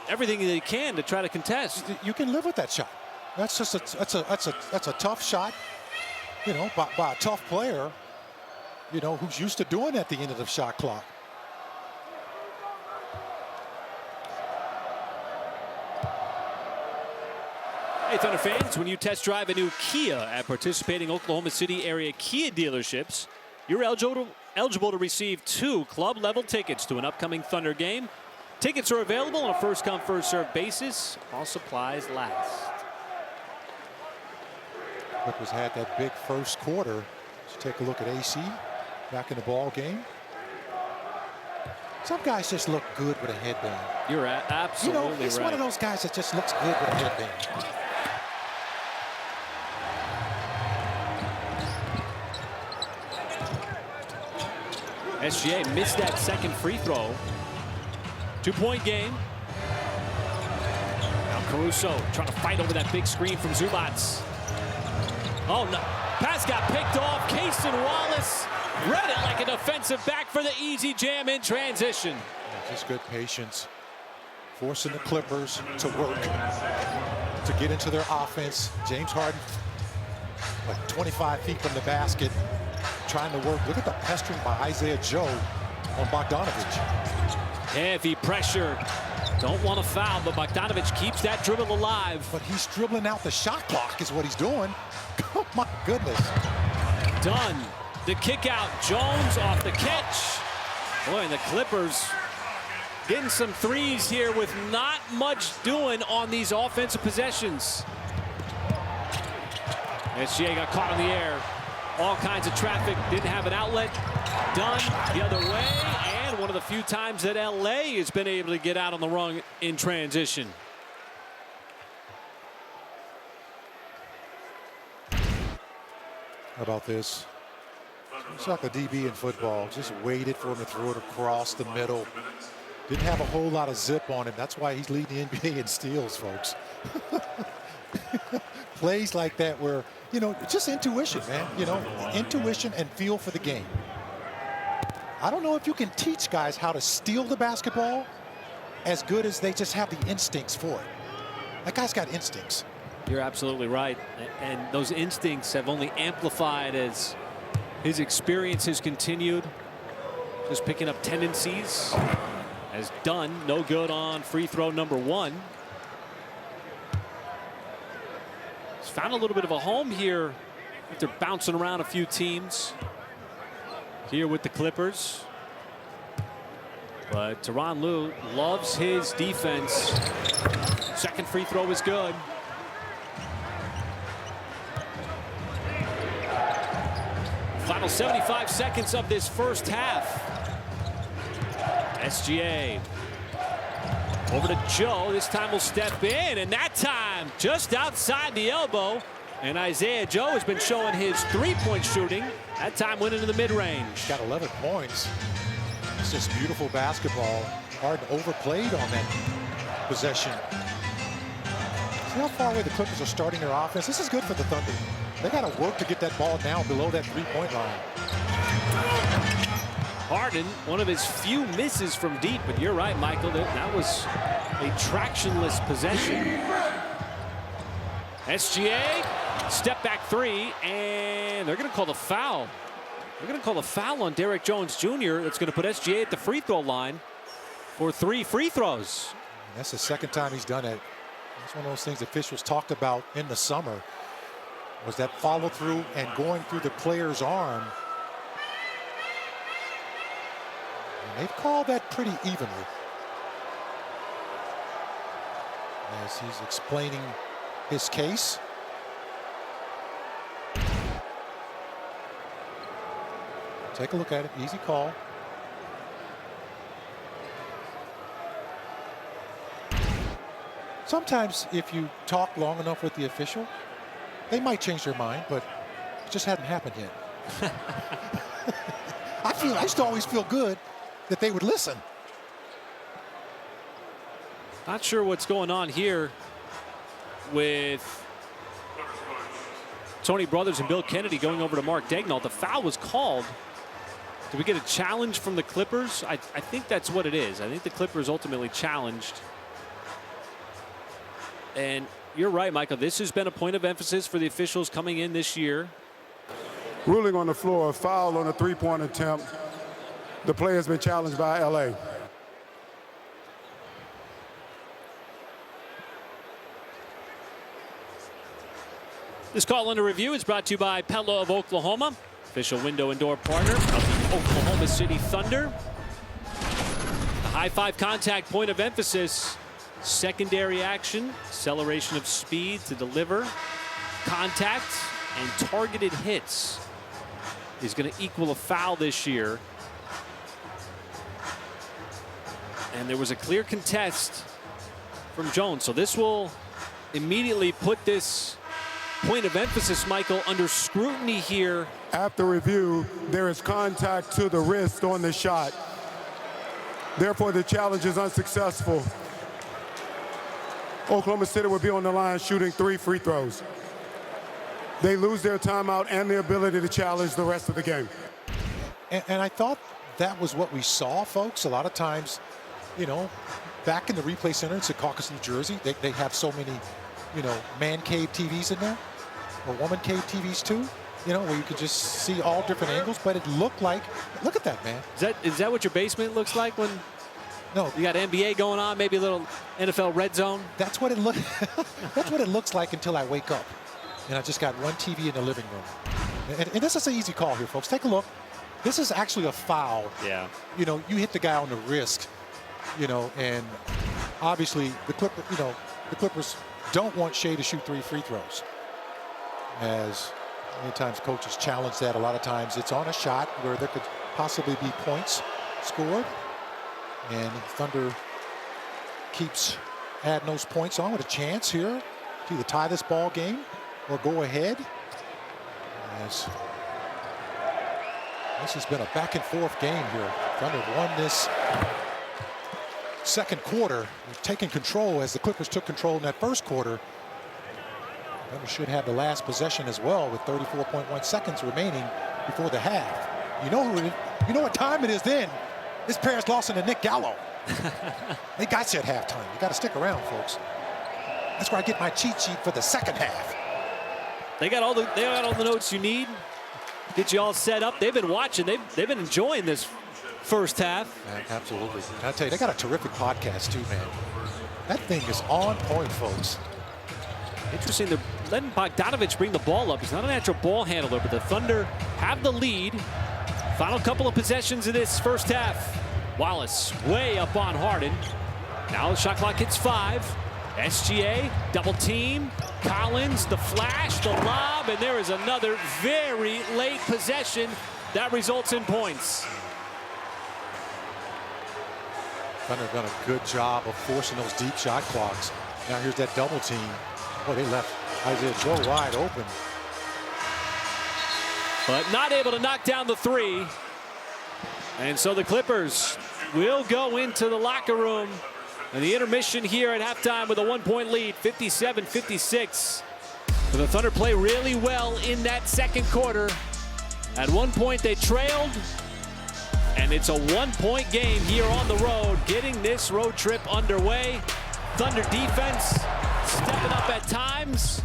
everything that he can to try to contest. You can live with that shot. That's just that's a tough shot. By a tough player, who's used to doing at the end of the shot clock. Hey, Thunder fans, when you test drive a new Kia at participating Oklahoma City area Kia dealerships, you're eligible to receive 2 club-level tickets to an upcoming Thunder game. Tickets are available on a first-come, first-served basis. All supplies last. Clippers had that big first quarter. Let's take a look at AC back in the ball game. Some guys just look good with a headband. You're absolutely right. He's one of those guys that just looks good with a headband. SGA missed that second free throw. 2-point game. Now Caruso trying to fight over that big screen from Zubats. Oh, no. Pass got picked off. Cason Wallace read it like a defensive back for the easy jam in transition. Yeah, just good patience. Forcing the Clippers to work, to get into their offense. James Harden, like 25 feet from the basket, trying to work. Look at the pestering by Isaiah Joe on Bogdanovic. Heavy pressure. Don't want to foul, but Bogdanovic keeps that dribble alive. But he's dribbling out the shot clock is what he's doing. Oh, my goodness. Done. The kick out. Jones off the catch. Boy, and the Clippers getting some threes here with not much doing on these offensive possessions. SGA got caught in the air. All kinds of traffic. Didn't have an outlet. Done the other way. And one of the few times that LA has been able to get out on the run in transition. How about this? It's like a DB in football. Just waited for him to throw it across the middle. Didn't have a whole lot of zip on him. That's why he's leading the NBA in steals, folks. Plays like that where, just intuition, man. Intuition and feel for the game. I don't know if you can teach guys how to steal the basketball as good as they just have the instincts for it. That guy's got instincts. You're absolutely right. And those instincts have only amplified as his experience has continued. Just picking up tendencies. Has done no good on free throw number 1. He's found a little bit of a home here after bouncing around a few teams here with the Clippers. But Tyronn Lue loves his defense. Second free throw is good. Final 75 seconds of this first half. SGA Over to Joe. This time will step in, and that time just outside the elbow. And Isaiah Joe has been showing his three-point shooting. That time went into the mid-range. Got 11 points. It's just beautiful basketball. Harden overplayed on that possession. See how far away the Clippers are starting their offense? This is good for the Thunder. They got to work to get that ball down below that three-point line. Harden, one of his few misses from deep, but you're right, Michael. That was a tractionless possession. SGA, step back three, and they're going to call the foul. They're going to call the foul on Derrick Jones Jr. That's going to put SGA at the free throw line for 3 free throws. That's the second time he's done it. It's one of those things officials talked about in the summer, was that follow through and going through the player's arm. And they've called that pretty evenly. As he's explaining his case. Take a look at it. Easy call. Sometimes if you talk long enough with the official, they might change their mind, but it just hadn't happened yet. I used to always feel good that they would listen. Not sure what's going on here with Tony Brothers and Bill Kennedy going over to Mark Daigneault. The foul was called. Did we get a challenge from the Clippers? I think that's what it is. I think the Clippers ultimately challenged. And you're right, Michael. This has been a point of emphasis for the officials coming in this year. Ruling on the floor, foul on a three-point attempt. The play has been challenged by LA. This call under review is brought to you by Pella of Oklahoma, official window and door partner of the Oklahoma City Thunder. The high five contact point of emphasis, secondary action, acceleration of speed to deliver, contact, and targeted hits is going to equal a foul this year. And there was a clear contest from Jones, so this will immediately put this point of emphasis, Michael, under scrutiny here. After review, there is contact to the wrist on the shot. Therefore, the challenge is unsuccessful. Oklahoma City will be on the line shooting 3 free throws. They lose their timeout and the ability to challenge the rest of the game. And I thought that was what we saw, folks. A lot of times, you know, back in the replay center in Secaucus, New Jersey, they have so many, you know, man cave TVs in there, or woman cave TVs too, you know, where you could just see all different angles. But it looked like, look at that, man. Is that what your basement looks like when No, you got NBA going on, maybe a little NFL red zone? that's what it look. That's what it looks like until I wake up, and I just got one TV in the living room. And this is an easy call here, folks. Take a look. This is actually a foul. Yeah. You know, you hit the guy on the wrist, you know, and obviously the Clippers don't want Shea to shoot 3 free throws. As many times coaches challenge that, a lot of times it's on a shot where there could possibly be points scored. And Thunder keeps adding those points on with a chance here to either tie this ball game or go ahead. As this has been a back and forth game here. Thunder won this second quarter. They've taken control as the Clippers took control in that first quarter. Thunder should have the last possession as well with 34.1 seconds remaining before the half. You know what time it is then. It's Paris Lawson and Nick Gallo. They got you at halftime. You got to stick around, folks. That's where I get my cheat sheet for the second half. They got all the notes you need. Get you all set up. They've been watching. They've been enjoying this first half. Man, absolutely. And I tell you, they got a terrific podcast too, man. That thing is on point, folks. Interesting, they're letting Bogdanovich bring the ball up. He's not a natural ball handler, but the Thunder have the lead. Final couple of possessions of this first half. Wallace way up on Harden. Now the shot clock hits 5. SGA, double team. Collins, the flash, the lob, and there is another very late possession that results in points. Thunder have done a good job of forcing those deep shot clocks. Now here's that double team. Oh, they left Isaiah Joe wide open. But not able to knock down the three. And so the Clippers will go into the locker room. And the intermission here at halftime with a 1-point lead, 57-56. The Thunder play really well in that second quarter. At one point they trailed. And it's a 1-point game here on the road, getting this road trip underway. Thunder defense stepping up at times.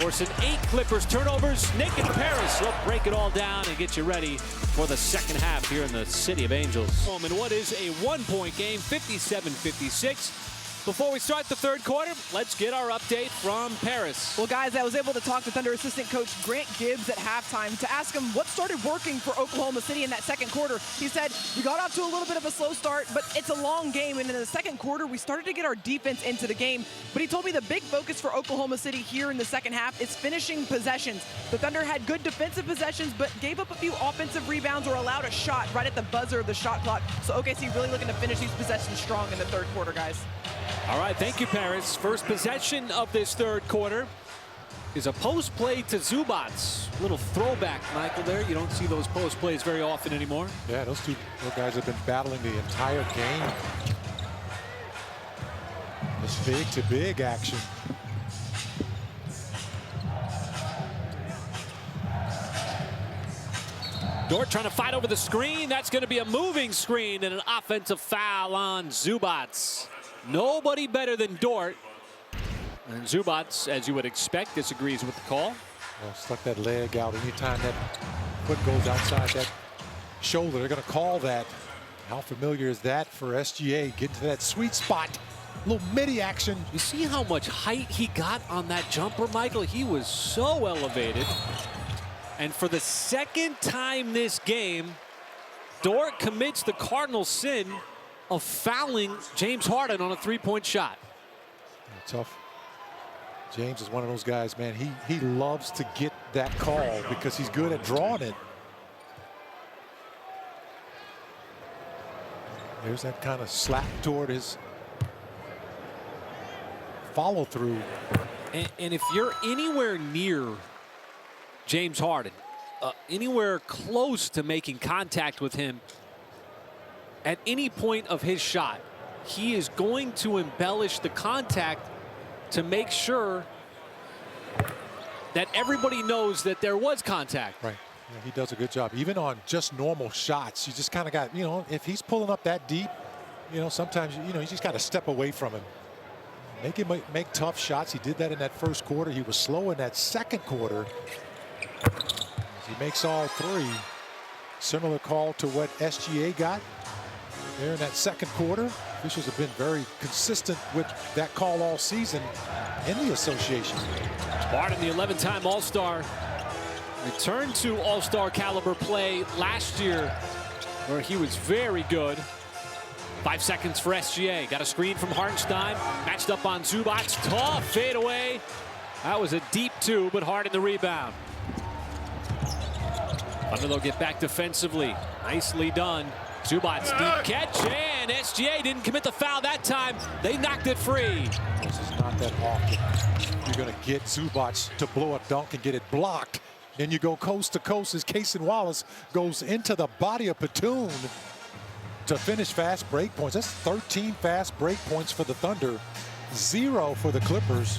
Forcing 8 Clippers turnovers. Nick and Paris will break it all down and get you ready for the second half here in the City of Angels. And what is a 1-point game, 57-56. Before we start the third quarter, let's get our update from Paris. Well, guys, I was able to talk to Thunder assistant coach Grant Gibbs at halftime to ask him what started working for Oklahoma City in that second quarter. He said, we got off to a little bit of a slow start, but it's a long game. And in the second quarter, we started to get our defense into the game. But he told me the big focus for Oklahoma City here in the second half is finishing possessions. The Thunder had good defensive possessions, but gave up a few offensive rebounds or allowed a shot right at the buzzer of the shot clock. So OKC really looking to finish these possessions strong in the third quarter, guys. All right, thank you, Paris. First possession of this third quarter is a post play to Zubac. Little throwback, Michael, there. You don't see those post plays very often anymore. Yeah, those guys have been battling the entire game. This big to big action. Dort trying to fight over the screen. That's going to be a moving screen and an offensive foul on Zubac. Nobody better than Dort. And Zubac, as you would expect, disagrees with the call. Well, stuck that leg out. Anytime that foot goes outside that shoulder, they're going to call that. How familiar is that for SGA? Getting to that sweet spot. A little midi action. You see how much height he got on that jumper, Michael? He was so elevated. And for the second time this game, Dort commits the cardinal sin of fouling James Harden on a three-point shot. Tough. James is one of those guys, man. He loves to get that call because he's good at drawing it. There's that kind of slap toward his follow through. And if you're anywhere near James Harden, anywhere close to making contact with him, at any point of his shot, he is going to embellish the contact to make sure that everybody knows that there was contact. Right. Yeah, he does a good job. Even on just normal shots, you just kind of got, if he's pulling up that deep, sometimes, you just got to step away from him. Make him make tough shots. He did that in that first quarter. He was slow in that second quarter. He makes all three. Similar call to what SGA got there in that second quarter. Officials have been very consistent with that call all season in the association. Harden, the 11-time All-Star, returned to All-Star caliber play last year, where he was very good. 5 seconds for SGA. Got a screen from Hartenstein. Matched up on Zubac. Tough fadeaway. That was a deep two, but Harden the rebound. Thunder, they'll get back defensively. Nicely done. Zubac deep catch, and SGA didn't commit the foul that time. They knocked it free. This is not that often. You're going to get Zubac to blow a dunk and get it blocked. Then you go coast to coast as Cason Wallace goes into the body of Batum to finish fast break points. That's 13 fast break points for the Thunder, 0 for the Clippers.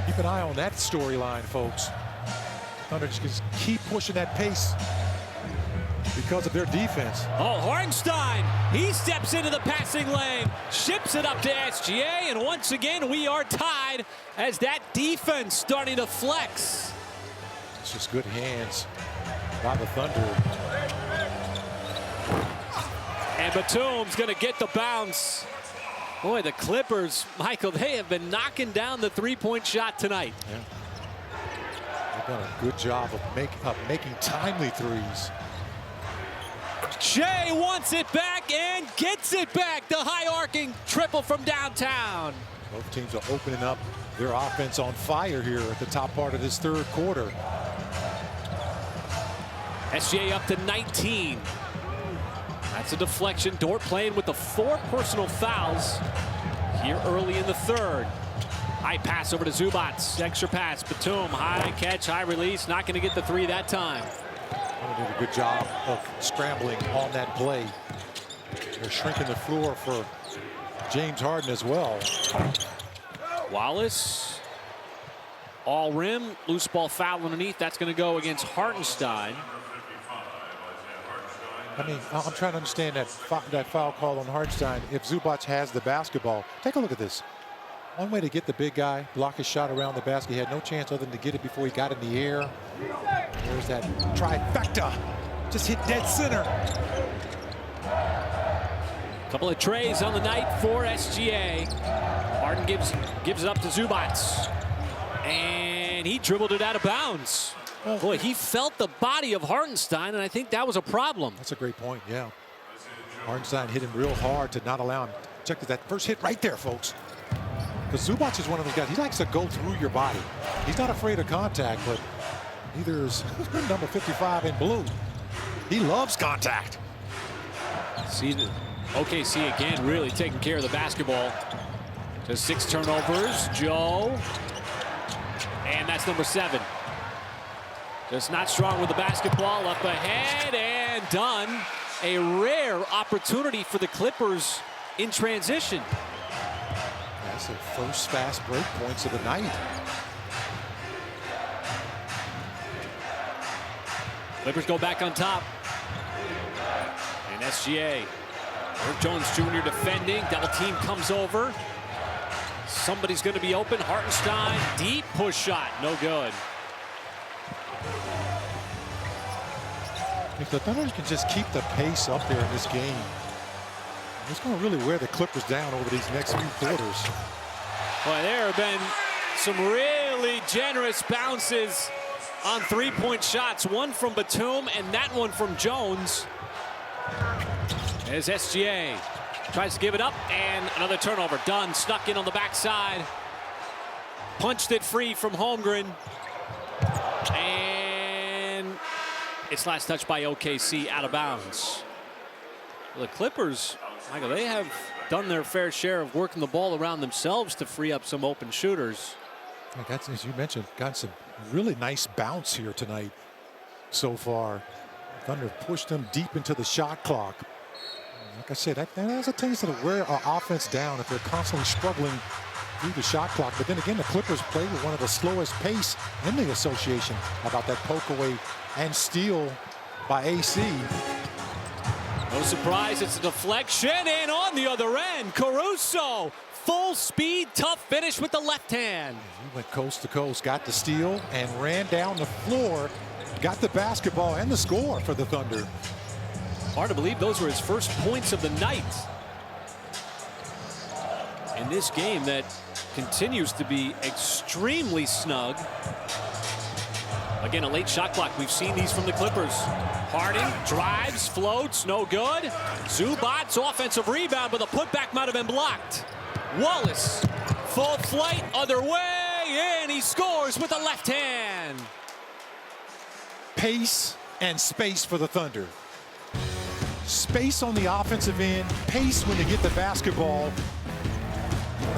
Keep an eye on that storyline, folks. Thunder just keep pushing that pace because of their defense. Oh, Hartenstein, he steps into the passing lane, ships it up to SGA, and once again we are tied as that defense starting to flex. It's just good hands by the Thunder. And Batum's gonna get the bounce. Boy, the Clippers, Michael, they have been knocking down the three-point shot tonight. Yeah. They've done a good job of making timely threes. Shea wants it back and gets it back. The high-arcing triple from downtown. Both teams are opening up their offense on fire here at the top part of this third quarter. SGA up to 19. That's a deflection. Dort playing with the 4 personal fouls here early in the third. High pass over to Zubac. Extra pass. Batum. High catch, high release. Not going to get the 3 that time. They did a good job of scrambling on that play. They're shrinking the floor for James Harden as well. Wallace. All rim. Loose ball foul underneath. That's going to go against Hartenstein. I mean, I'm trying to understand that foul call on Hartenstein. If Zubac has the basketball, take a look at this. One way to get the big guy, block his shot around the basket. He had no chance other than to get it before he got in the air. There's that trifecta. Just hit dead center. Couple of trays on the night for SGA. Harden gives it up to Zubac. And he dribbled it out of bounds. Boy, he felt the body of Hartenstein, and I think that was a problem. That's a great point, yeah. Hartenstein hit him real hard to not allow him. Check that first hit right there, folks. Because Zubac is one of those guys, he likes to go through your body. He's not afraid of contact, but neither is number 55 in blue. He loves contact. See the OKC again really taking care of the basketball. Just 6 turnovers. Joe. And that's number 7. Just not strong with the basketball. Up ahead and done. A rare opportunity for the Clippers in transition. That's the first fast break points of the night. Clippers go back on top. And SGA. Herb Jones Jr. defending. Double team comes over. Somebody's going to be open. Hartenstein. Deep push shot. No good. If the Thunder can just keep the pace up there in this game, it's going to really wear the Clippers down over these next few quarters. Boy, there have been some really generous bounces on 3-point shots. One from Batum and that one from Jones. As SGA tries to give it up, and another turnover. Dunn snuck in on the backside. Punched it free from Holmgren. And it's last touched by OKC out of bounds. Well, the Clippers, Michael, they have done their fair share of working the ball around themselves to free up some open shooters. That's, as you mentioned, got some really nice bounce here tonight so far. Thunder pushed them deep into the shot clock. Like I said, that has a tendency to wear our offense down if they're constantly struggling through the shot clock. But then again, the Clippers play with one of the slowest pace in the association. How about that poke away and steal by AC? No surprise, it's a deflection, and on the other end, Caruso. Full speed, tough finish with the left hand. He went coast to coast, got the steal, and ran down the floor. Got the basketball and the score for the Thunder. Hard to believe those were his first points of the night in this game that continues to be extremely snug. Again, a late shot clock. We've seen these from the Clippers. Harden drives, floats, no good. Zubac, offensive rebound, but the putback might have been blocked. Wallace, full flight, other way, and he scores with the left hand. Pace and space for the Thunder. Space on the offensive end, pace when they get the basketball.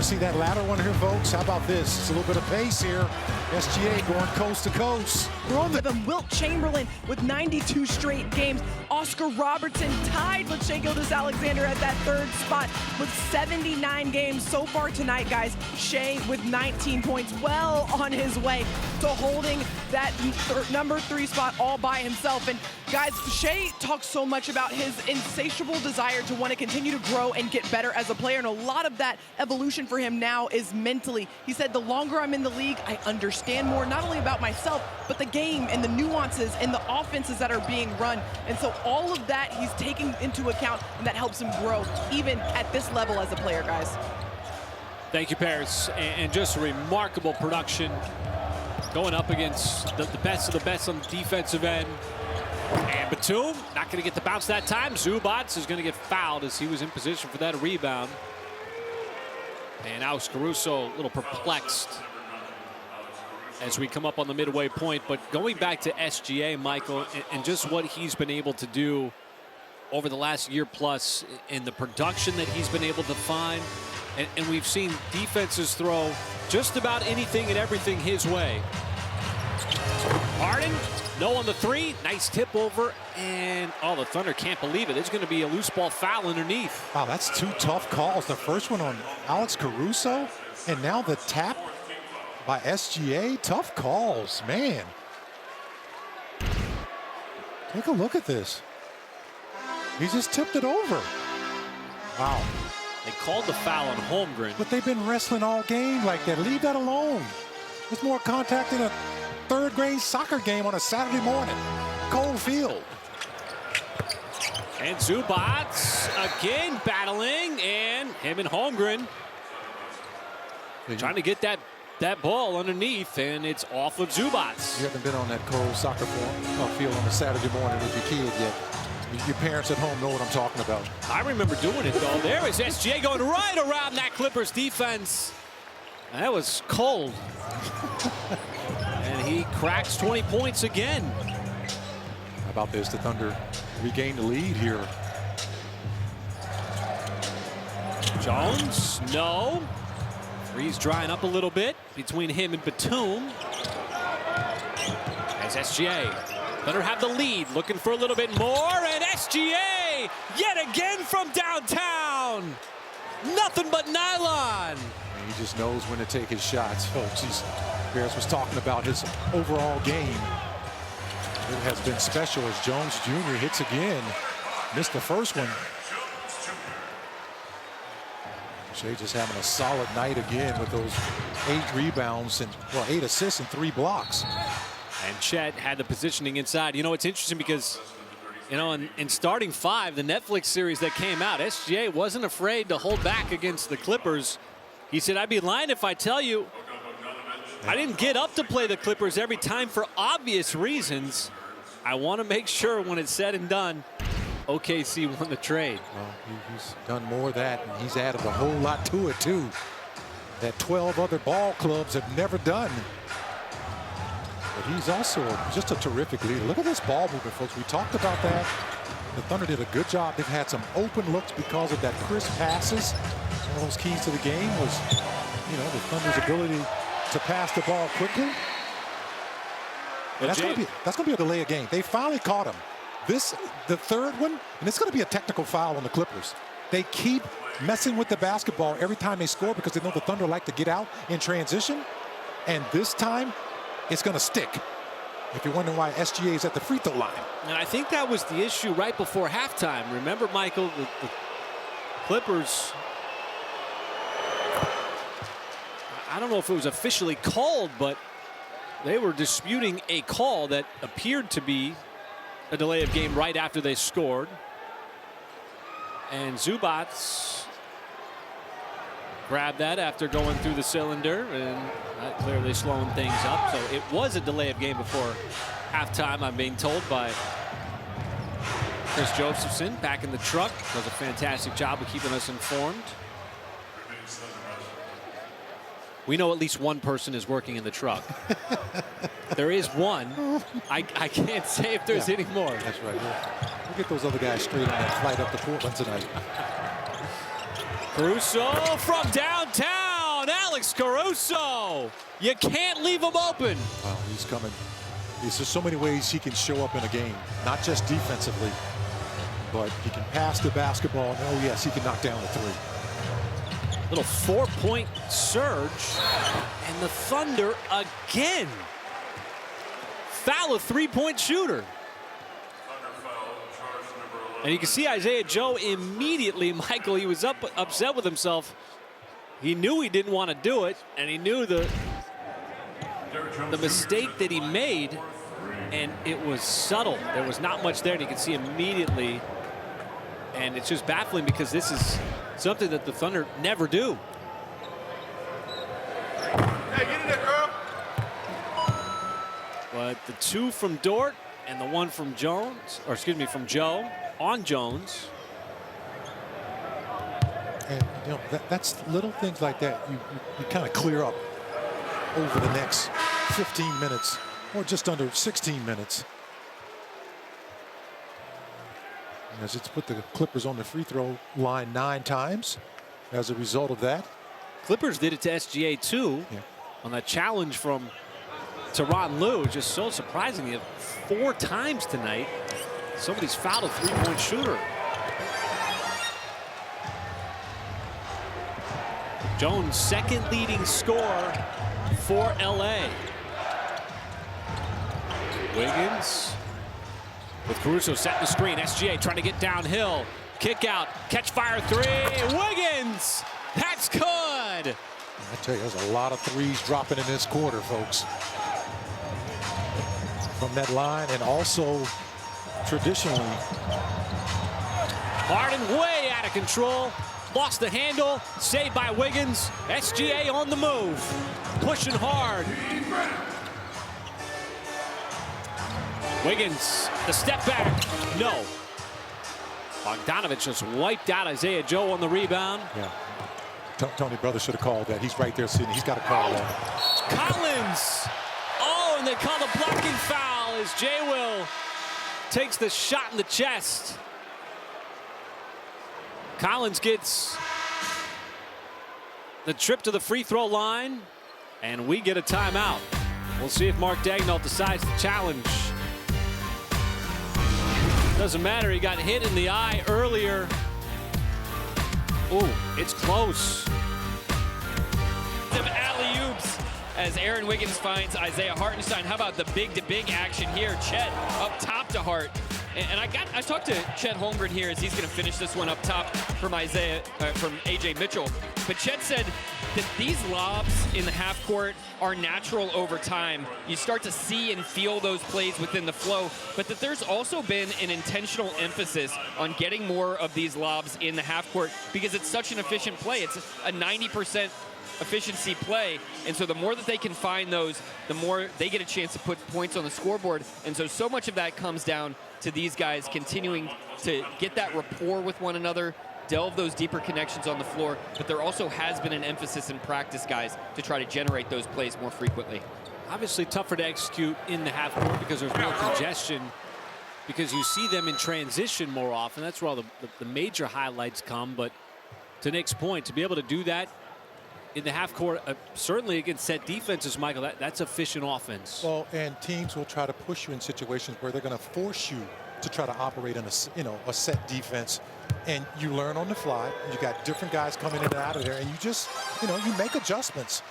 See that latter one here, folks? How about this? It's a little bit of pace here. SGA going coast to coast. We're on with them. Wilt Chamberlain with 92 straight games. Oscar Robertson tied with Shai Gilgeous-Alexander at that third spot with 79 games so far tonight, guys. Shai with 19 points, well on his way to holding that number 3 spot all by himself. And guys, Shai talks so much about his insatiable desire to want to continue to grow and get better as a player. And a lot of that evolution for him now is mentally. He said, the longer I'm in the league, I understand more, not only about myself, but the game and the nuances and the offenses that are being run. And so all of that he's taking into account, and that helps him grow even at this level as a player, guys. Thank you, Paris. And just remarkable production going up against the best of the best on the defensive end. And Batum not going to get the bounce that time. Zubac is going to get fouled as he was in position for that rebound. And Alex Caruso a little perplexed as we come up on the midway point. But going back to SGA, Michael, and just what he's been able to do over the last year plus in the production that he's been able to find. And we've seen defenses throw just about anything and everything his way. Harden, no on the three. Nice tip over. And, oh, the Thunder can't believe it. There's going to be a loose ball foul underneath. Wow, that's two tough calls. The first one on Alex Caruso, and now the tap by SGA. Tough calls, man. Take a look at this. He just tipped it over. Wow. They called the foul on Holmgren. But they've been wrestling all game like that. Leave that alone. There's more contact than a third-grade soccer game on a Saturday morning. Cold field. And Zubac again battling, and him and Holmgren trying to get that ball underneath, and it's off of Zubac. You haven't been on that cold soccer field on a Saturday morning with your kid yet. Your parents at home know what I'm talking about. I remember doing it, though. There is SGA going right around that Clippers defense. That was cold. And he cracks 20 points again. How about this? The Thunder regain the lead here. Jones, no. Three's drying up a little bit between him and Batum. As SGA. Thunder have the lead, looking for a little bit more, and SGA yet again from downtown. Nothing but nylon. He just knows when to take his shots, folks. Bears was talking about his overall game. It has been special as Jones Jr. hits again. Missed the first one. Shea just having a solid night again with those 8 rebounds and, well, 8 assists and 3 blocks. And Chet had the positioning inside. You know, it's interesting because, you know, in starting 5, the Netflix series that came out, SGA wasn't afraid to hold back against the Clippers. He said, I'd be lying if I tell you I didn't get up to play the Clippers every time for obvious reasons. I want to make sure when it's said and done, OKC won the trade. Well, he's done more of that, and he's added a whole lot to it, too, that 12 other ball clubs have never done. But he's also just a terrific leader. Look at this ball movement, folks. We talked about that. The Thunder did a good job. They've had some open looks because of that crisp passes. One of those keys to the game was, you know, the Thunder's ability to pass the ball quickly. And that's going to be a delay of game. They finally caught him. The third one, and it's going to be a technical foul on the Clippers. They keep messing with the basketball every time they score because they know the Thunder like to get out in transition. And this time, it's going to stick. If you're wondering why SGA is at the free throw line. And I think that was the issue right before halftime. Remember, Michael, the Clippers, I don't know if it was officially called, but they were disputing a call that appeared to be a delay of game right after they scored. And Zubac grabbed that after going through the cylinder, and that clearly slowing things up. So it was a delay of game before halftime, I'm being told by Chris Josephson back in the truck. Does a fantastic job of keeping us informed. We know at least one person is working in the truck. There is one. I can't say if there's any more. That's right. We'll get those other guys straight on that flight up to Portland tonight. Caruso from downtown. Alex Caruso. You can't leave him open. Wow, he's coming. There's just so many ways he can show up in a game, not just defensively, but he can pass the basketball. And oh, yes, he can knock down a 3. Little 4-point surge, and the Thunder again foul a 3-point shooter. And you can see Isaiah Joe immediately, Michael, he was upset with himself. He knew he didn't want to do it, and he knew the mistake that he made, and it was subtle. There was not much there, and you can see immediately. And it's just baffling because this is something that the Thunder never do. Hey, get in there, girl. But the 2 from Dort and the 1 from Jones, or excuse me, from Joe on Jones. And, you know, that's little things like that you kind of clear up over the next 15 minutes or just under 16 minutes. As it's put the Clippers on the free throw line 9 times as a result of that. Clippers did it to SGA too, on that challenge from Tyronn Lue. Just so surprising. He had 4 times tonight. Somebody's fouled a 3-point shooter. Jones, second leading scorer for LA. Wiggins with Caruso setting the screen. SGA trying to get downhill. Kick out, catch fire 3. Wiggins, that's good. I tell you, there's a lot of threes dropping in this quarter, folks. From that line, and also traditionally. Harden way out of control. Lost the handle. Saved by Wiggins. SGA on the move. Pushing hard. Wiggins, the step back. No. Bogdanovich just wiped out Isaiah Joe on the rebound. Yeah. Tony Brothers should have called that. He's right there sitting. He's got to call that. Collins. Oh, and they call the blocking foul as Jay Will takes the shot in the chest. Collins gets the trip to the free throw line, and we get a timeout. We'll see if Mark Daigneault decides to challenge. Doesn't matter, he got hit in the eye earlier. Ooh, it's close. Of alley-oops as Aaron Wiggins finds Isaiah Hartenstein. How about the big-to-big action here? Chet up top to Hart. And I talked to Chet Holmgren here as he's going to finish this one up top from AJ Mitchell. But Chet said that these lobs in the half court are natural over time. You start to see and feel those plays within the flow, but that there's also been an intentional emphasis on getting more of these lobs in the half court because it's such an efficient play. It's a 90% efficiency play, and so the more that they can find those, the more they get a chance to put points on the scoreboard. And so much of that comes down to these guys continuing to get that rapport with one another, delve those deeper connections on the floor, but there also has been an emphasis in practice, guys, to try to generate those plays more frequently. Obviously tougher to execute in the half court because there's more congestion, because you see them in transition more often. That's where all the major highlights come. But to Nick's point, to be able to do that in the half court, certainly against set defenses, Michael, that's efficient offense. Well, and teams will try to push you in situations where they're going to force you to try to operate in a set defense, and you learn on the fly. You got different guys coming in and out of there, and you just, you make adjustments.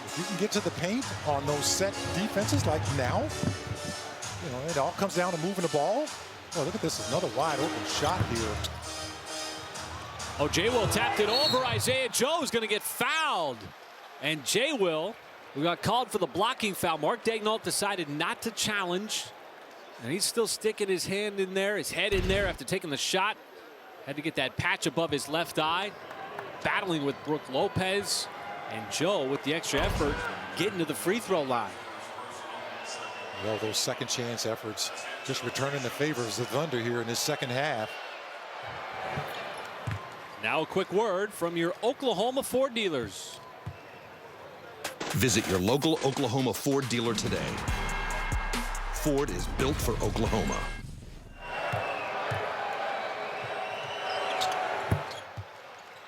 If you can get to the paint on those set defenses like now, it all comes down to moving the ball. Oh, look at this, another wide open shot here. Oh, Jay Will tapped it over. Isaiah Joe is going to get fouled. And Jay Will, who got called for the blocking foul. Mark Daigneault decided not to challenge. And he's still sticking his hand in there, his head in there after taking the shot. Had to get that patch above his left eye. Battling with Brook Lopez. And Joe, with the extra effort, getting to the free throw line. Well, those second chance efforts just returning the favors of the Thunder here in this second half. Now a quick word from your Oklahoma Ford dealers. Visit your local Oklahoma Ford dealer today. Ford is built for Oklahoma.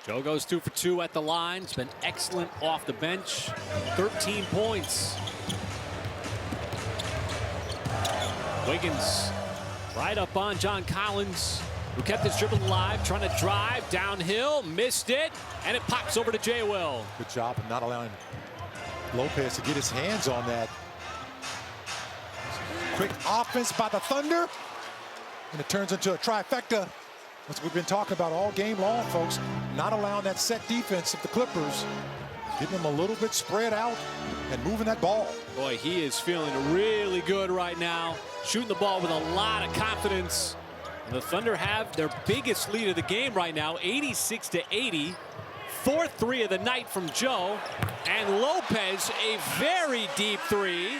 Joe goes 2 for 2 at the line. It's been excellent off the bench. 13 points. Wiggins right up on John Collins, who kept his dribble alive, trying to drive downhill, missed it, and it pops over to Jay Will. Good job of not allowing Lopez to get his hands on that. Quick offense by the Thunder, and it turns into a trifecta. That's what we've been talking about all game long, folks. Not allowing that set defense of the Clippers, getting them a little bit spread out and moving that ball. Boy, he is feeling really good right now, shooting the ball with a lot of confidence. The Thunder have their biggest lead of the game right now, 86-80. Fourth 3 of the night from Joe. And Lopez, a very deep 3.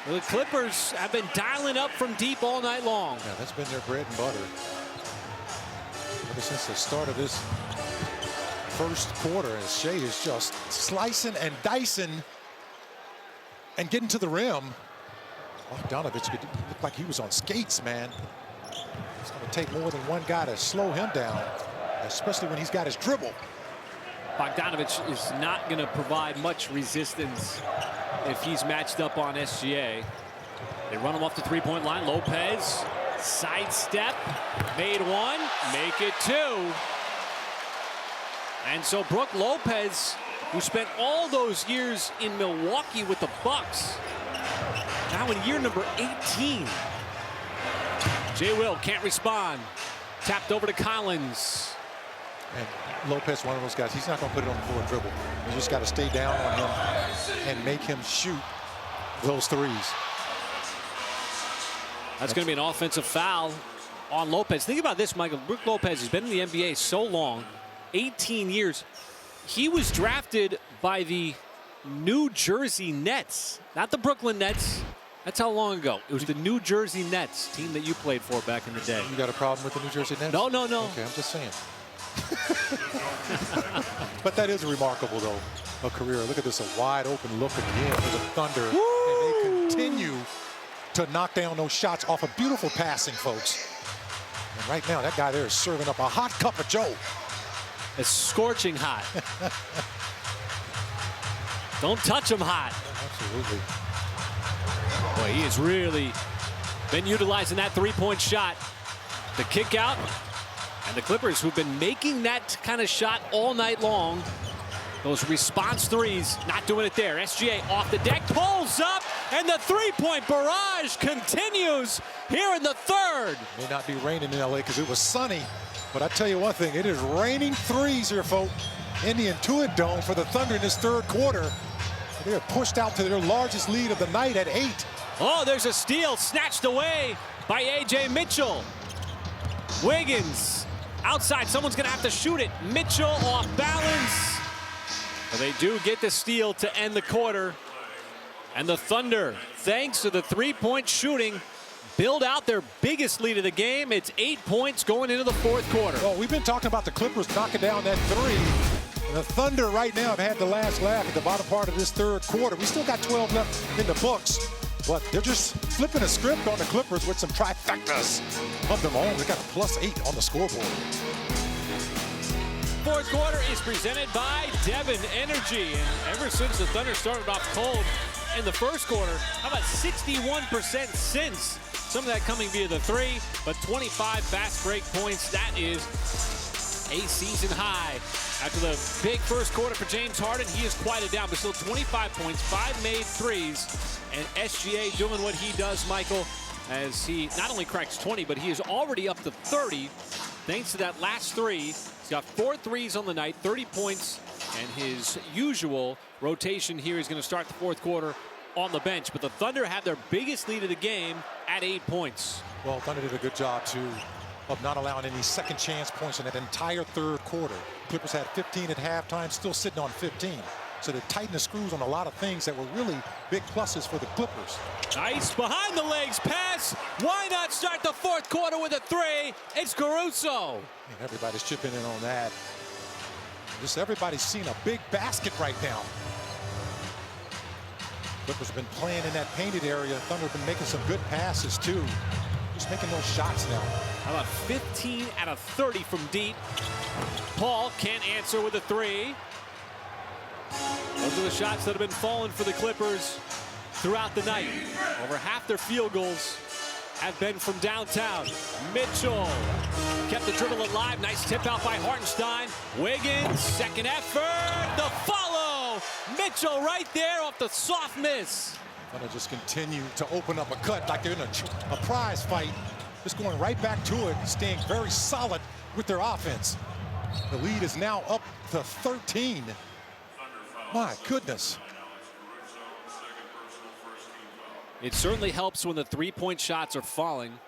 The Clippers have been dialing up from deep all night long. Yeah, that's been their bread and butter ever since the start of this first quarter, as Shea is just slicing and dicing and getting to the rim. Bogdanovich looked like he was on skates, man. It's going to take more than one guy to slow him down, especially when he's got his dribble. Bogdanovich is not going to provide much resistance if he's matched up on SGA. They run him off the three-point line. Lopez, sidestep, made one, make it two. And so Brook Lopez, who spent all those years in Milwaukee with the Bucks, now in year number 18. Jay Will can't respond. Tapped over to Collins. And Lopez, one of those guys, he's not going to put it on the floor and dribble. You just got to stay down on him and make him shoot those threes. That's going to be an offensive foul on Lopez. Think about this, Michael. Brook Lopez has been in the NBA so long, 18 years. He was drafted by the New Jersey Nets, not the Brooklyn Nets. That's how long ago. It was the New Jersey Nets, team that you played for back in the day. You got a problem with the New Jersey Nets? No. Okay, I'm just saying. But that is remarkable, though, a career. Look at this, a wide open look again for the Thunder. Woo! And they continue to knock down those shots off of beautiful passing, folks. And right now, that guy there is serving up a hot cup of joe. It's scorching hot. Don't touch him hot. Absolutely. Boy, he has really been utilizing that three-point shot. The kick out. And the Clippers, who've been making that kind of shot all night long, those response threes, not doing it there. SGA off the deck, pulls up, and the three-point barrage continues here in the third. May not be raining in LA because it was sunny, but I tell you one thing, it is raining threes here, folks, in the Intuit Dome for the Thunder in this third quarter. They are pushed out to their largest lead of the night at 8. Oh, there's a steal snatched away by A.J. Mitchell. Wiggins outside, someone's gonna have to shoot it. Mitchell off balance. But they do get the steal to end the quarter. And the Thunder, thanks to the three-point shooting, build out their biggest lead of the game. It's 8 points going into the fourth quarter. Well, we've been talking about the Clippers knocking down that three. And the Thunder right now have had the last laugh at the bottom part of this third quarter. We still got 12 left in the books. But they're just flipping a script on the Clippers with some trifectas of their own. They got a +8 on the scoreboard. Fourth quarter is presented by Devon Energy. And ever since the Thunder started off cold in the first quarter, how about 61% since? Some of that coming via the three, but 25 fast break points. That is a season high. After the big first quarter for James Harden, he is quieted down, but still 25 points, 5 made threes. And SGA doing what he does, Michael, as he not only cracks 20, but he is already up to 30 thanks to that last three. He's got 4 threes on the night, 30 points, and his usual rotation here is going to start the fourth quarter on the bench. But the Thunder have their biggest lead of the game at 8 points. Well, Thunder did a good job, too, of not allowing any second chance points in that entire third quarter. Clippers had 15 at halftime, still sitting on 15. So they tightened the screws on a lot of things that were really big pluses for the Clippers. Nice behind the legs pass. Why not start the fourth quarter with a three? It's Caruso. And everybody's chipping in on that. Just everybody's seeing a big basket right now. Clippers have been playing in that painted area. Thunder have been making some good passes, too. Just making those shots now. How about 15 out of 30 from deep? Paul can't answer with a three. Those are the shots that have been falling for the Clippers throughout the night. Over half their field goals have been from downtown. Mitchell kept the dribble alive. Nice tip out by Hartenstein. Wiggins, second effort. The follow. Mitchell right there off the soft miss. Gonna just continue to open up a cut like they're in a prize fight. Just going right back to it, staying very solid with their offense. The lead is now up to 13. My goodness. It certainly helps when the three-point shots are falling,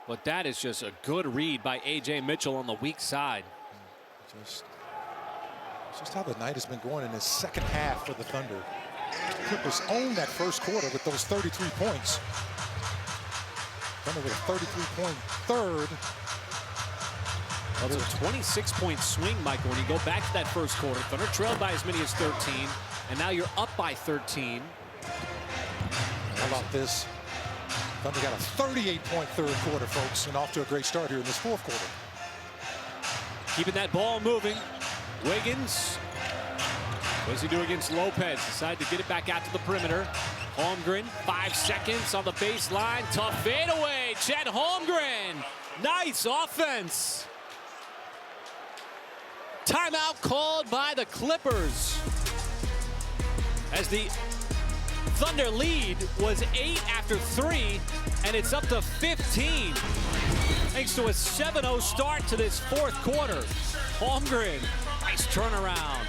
but that is just a good read by A.J. Mitchell on the weak side. Just how the night has been going in the second half for the Thunder. Clippers owned that first quarter with those 33 points. Thunder with a 33-point third. Well, it's a 26-point swing, Michael, when you go back to that first quarter. Thunder trailed by as many as 13, and now you're up by 13. How about this? Thunder got a 38-point third quarter, folks, and off to a great start here in this fourth quarter. Keeping that ball moving. Wiggins. What does he do against Lopez? Decided to get it back out to the perimeter. Holmgren, 5 seconds on the baseline. Tough fadeaway. Chet Holmgren. Nice offense. Timeout called by the Clippers. As the Thunder lead was 8 after 3, and it's up to 15. Thanks to a 7-0 start to this fourth quarter. Holmgren, nice turnaround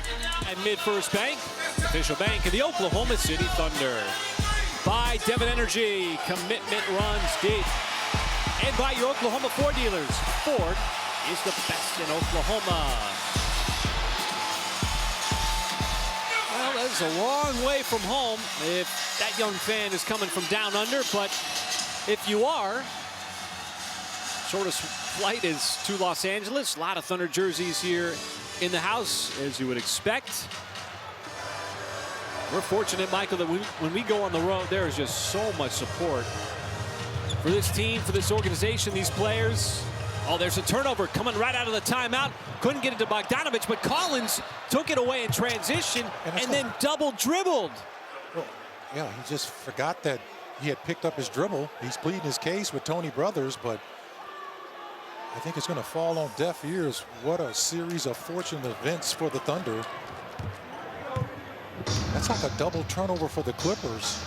at mid-first bank. Official bank of the Oklahoma City Thunder. By Devon Energy, commitment runs deep. And by your Oklahoma Ford dealers, Ford is the best in Oklahoma. Well, that's a long way from home if that young fan is coming from down under, but if you are, shortest flight is to Los Angeles. A lot of Thunder jerseys here in the house, as you would expect. We're fortunate, Michael, that when we go on the road, there is just so much support for this team, for this organization, these players. Oh, there's a turnover coming right out of the timeout. Couldn't get it to Bogdanovich, but Collins took it away in transition and then double dribbled. Well, yeah, he just forgot that he had picked up his dribble. He's pleading his case with Tony Brothers, but I think it's going to fall on deaf ears. What a series of fortunate events for the Thunder. That's like a double turnover for the Clippers.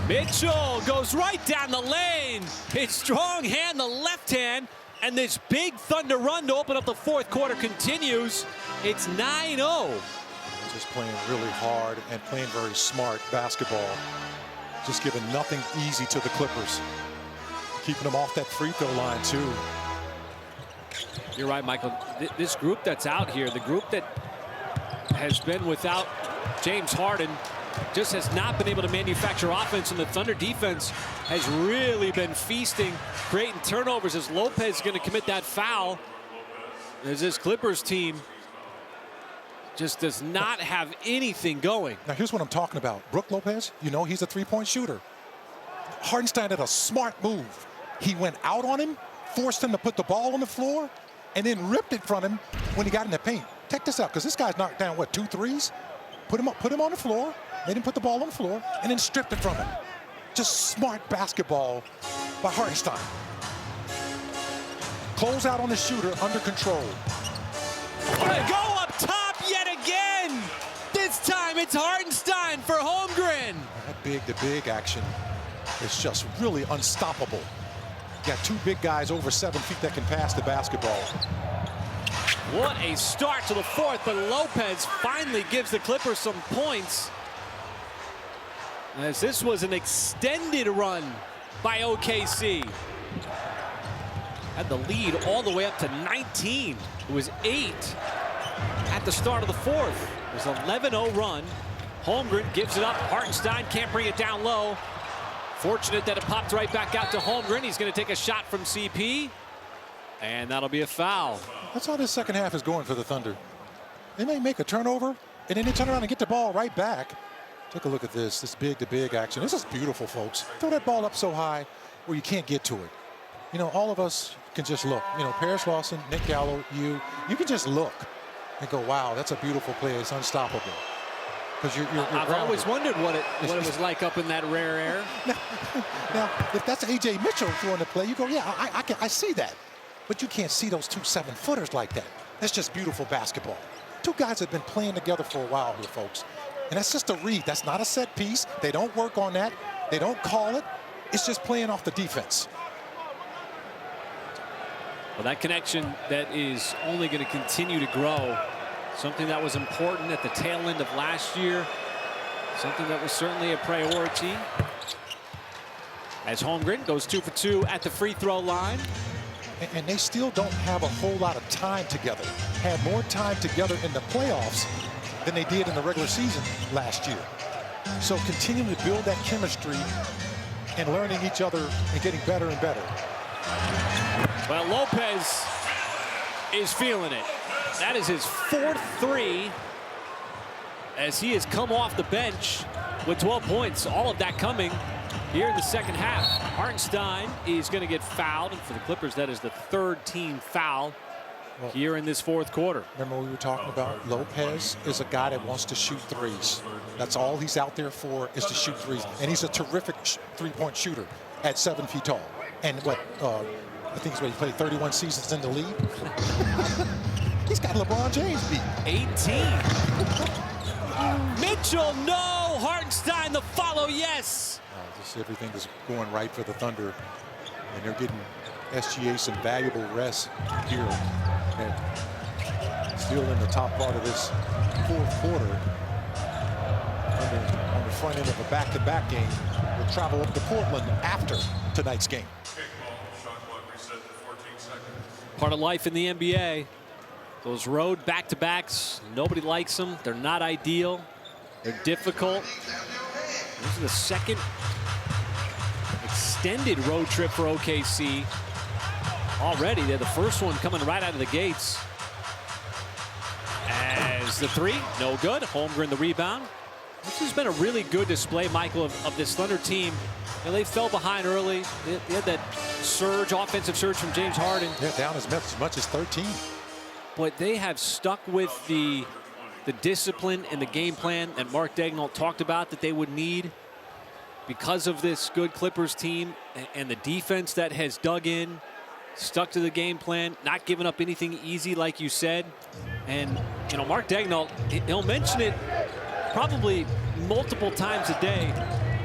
Mitchell goes right down the lane. His strong hand, the left hand, and this big Thunder run to open up the fourth quarter continues. It's 9-0. Just playing really hard and playing very smart basketball. Just giving nothing easy to the Clippers. Keeping them off that free throw line, too. You're right, Michael. This group that's out here, the group that has been without James Harden, just has not been able to manufacture offense, and the Thunder defense has really been feasting, creating turnovers as Lopez is going to commit that foul. As this Clippers team just does not have anything going. Now, here's what I'm talking about. Brook Lopez, you know, he's a three-point shooter. Hardenstein had a smart move. He went out on him, forced him to put the ball on the floor, and then ripped it from him when he got in the paint. Check this out, because this guy's knocked down, what, 2 threes? Put him on the floor, made him put the ball on the floor, and then stripped it from him. Just smart basketball by Hardenstein. Close out on the shooter, under control. Go up top yet again. This time it's Hardenstein for Holmgren. That big-to-big action is just really unstoppable. Got 2 big guys over 7 feet that can pass the basketball. What a start to the fourth, but Lopez finally gives the Clippers some points, as this was an extended run by OKC. Had the lead all the way up to 19. It was 8 at the start of the fourth. It was an 11-0 run. Holmgren gives it up. Hartenstein can't bring it down low. Fortunate that it popped right back out to Holmgren. He's going to take a shot from CP, and that'll be a foul. That's how this second half is going for the Thunder. They may make a turnover, and then they turn around and get the ball right back. Take a look at this big-to-big action. This is beautiful, folks. Throw that ball up so high where you can't get to it. You know, all of us can just look. You know, Paris Lawson, Nick Gallo, you can just look and go, wow, that's a beautiful play. It's unstoppable. Because you're I've always wondered what it was like up in that rare air. Now, if that's A.J. Mitchell throwing the play, you go, yeah, I see that. But you can't see those 2 7-footers like that. That's just beautiful basketball. 2 guys have been playing together for a while here, folks. And that's just a read. That's not a set piece. They don't work on that. They don't call it. It's just playing off the defense. Well, that connection that is only going to continue to grow. Something that was important at the tail end of last year. Something that was certainly a priority. As Holmgren goes 2 for 2 at the free throw line. And they still don't have a whole lot of time together. Had more time together in the playoffs than they did in the regular season last year. So continuing to build that chemistry and learning each other and getting better and better. Well, Lopez is feeling it. That is his 4th 3 as he has come off the bench with 12 points. All of that coming here in the second half. Hartenstein is going to get fouled, and for the Clippers, that is the third team foul here in this fourth quarter. Remember we were talking about Lopez is a guy that wants to shoot threes. That's all he's out there for, is to shoot threes. And he's a terrific three-point shooter at 7 feet tall. And what, I think he played 31 seasons in the league. He's got LeBron James beat. 18. Mitchell, no. Hartenstein, the follow, yes. Just everything is going right for the Thunder. And they're getting SGA some valuable rest here. And still in the top part of this fourth quarter. On the front end of a back-to-back game. We'll travel up to Portland after tonight's game. Part of life in the NBA. Those road back-to-backs, nobody likes them. They're not ideal. They're difficult. This is the second extended road trip for OKC. Already, they're the first one coming right out of the gates. As the three, no good. Holmgren the rebound. This has been a really good display, Michael, of this Thunder team. And they fell behind early. They had that surge, offensive surge from James Harden. They're down as much as 13. But they have stuck with the discipline and the game plan that Mark Daigneault talked about that they would need because of this good Clippers team and the defense that has dug in, stuck to the game plan, not giving up anything easy like you said. And, you know, Mark Daigneault, he'll mention it probably multiple times a day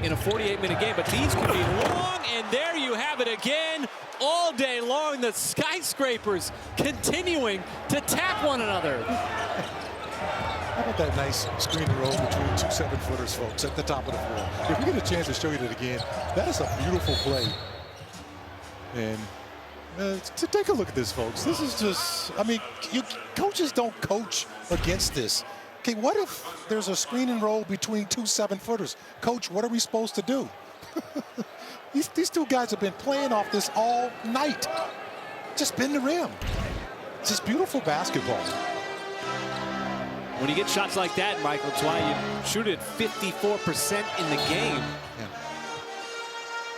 in a 48-minute game, but these could be long, and there you have it again. All day long, the skyscrapers continuing to tap one another. How about that nice screen and roll between 2 7-footers, folks, at the top of the floor? If we get a chance to show you that again, that is a beautiful play. And to take a look at this, folks, this is just, I mean, coaches don't coach against this. Okay, what if there's a screen and roll between 2 7-footers? Coach, what are we supposed to do? These two guys have been playing off this all night. Just bend the rim. It's just beautiful basketball. When you get shots like that, Michael, it's why you shoot it 54% in the game. Yeah.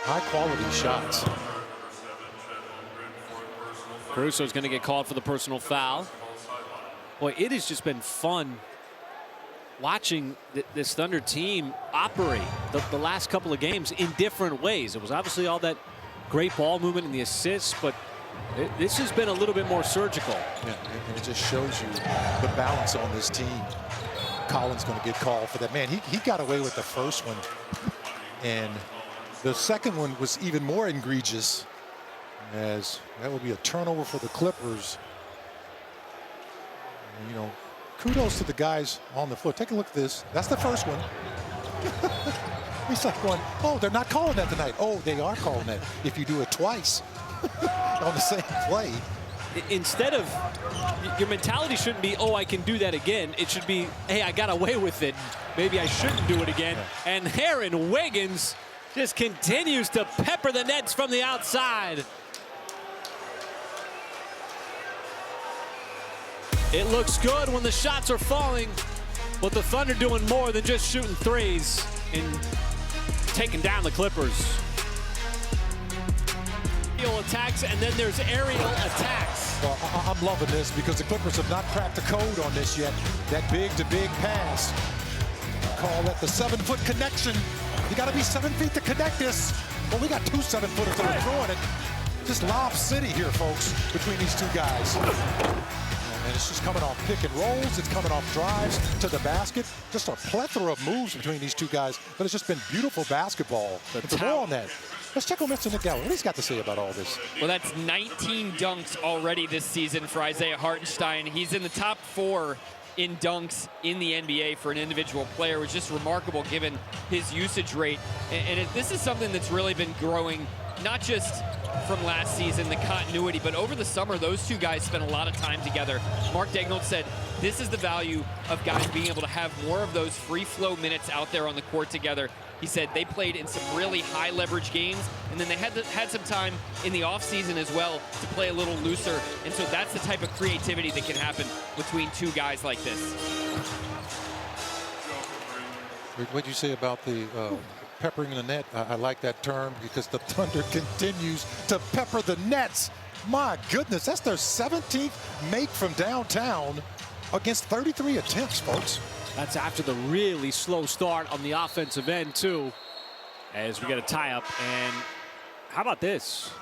High quality shots. Caruso's going to get called for the personal foul. Boy, it has just been fun watching this Thunder team operate the last couple of games in different ways. It was obviously all that great ball movement and the assists, but this has been a little bit more surgical. Yeah, and it just shows you the balance on this team. Collins going to get called for that. Man, he got away with the first one. And the second one was even more egregious, as that will be a turnover for the Clippers. And, you know, kudos to the guys on the floor. Take a look at this. That's the first one. He's like going, oh, they're not calling that tonight. Oh, they are calling that if you do it twice on the same play. Instead of, your mentality shouldn't be, oh, I can do that again. It should be, hey, I got away with it. Maybe I shouldn't do it again. Yeah. And Aaron Wiggins just continues to pepper the Nets from the outside. It looks good when the shots are falling, but the Thunder doing more than just shooting threes and taking down the Clippers. Aerial attacks, and then there's aerial attacks. Well, I'm loving this because the Clippers have not cracked the code on this yet. That big-to-big pass. Call that the 7-foot connection. You got to be 7 feet to connect this. Well, we got 2 7-footers that are throwing it. Just lob city here, folks, between these two guys. And it's just coming off pick and rolls. It's coming off drives to the basket. Just a plethora of moves between these two guys. But it's just been beautiful basketball. It's more on that. Let's check on Mr. Nick Gallo. What he's got to say about all this. Well, that's 19 dunks already this season for Isaiah Hartenstein. He's in the top 4 in dunks in the NBA for an individual player, which is just remarkable given his usage rate. And this is something that's really been growing, not just from last season, the continuity, but over the summer, those two guys spent a lot of time together. Mark Daigneault said this is the value of guys being able to have more of those free flow minutes out there on the court together. He said they played in some really high leverage games, and then they had some time in the offseason as well to play a little looser. And so that's the type of creativity that can happen between two guys like this. What did you say about the peppering the net. I like that term because the Thunder continues to pepper the nets. My goodness, that's their 17th make from downtown against 33 attempts, folks. That's after the really slow start on the offensive end, too, as we get a tie-up. And how about this?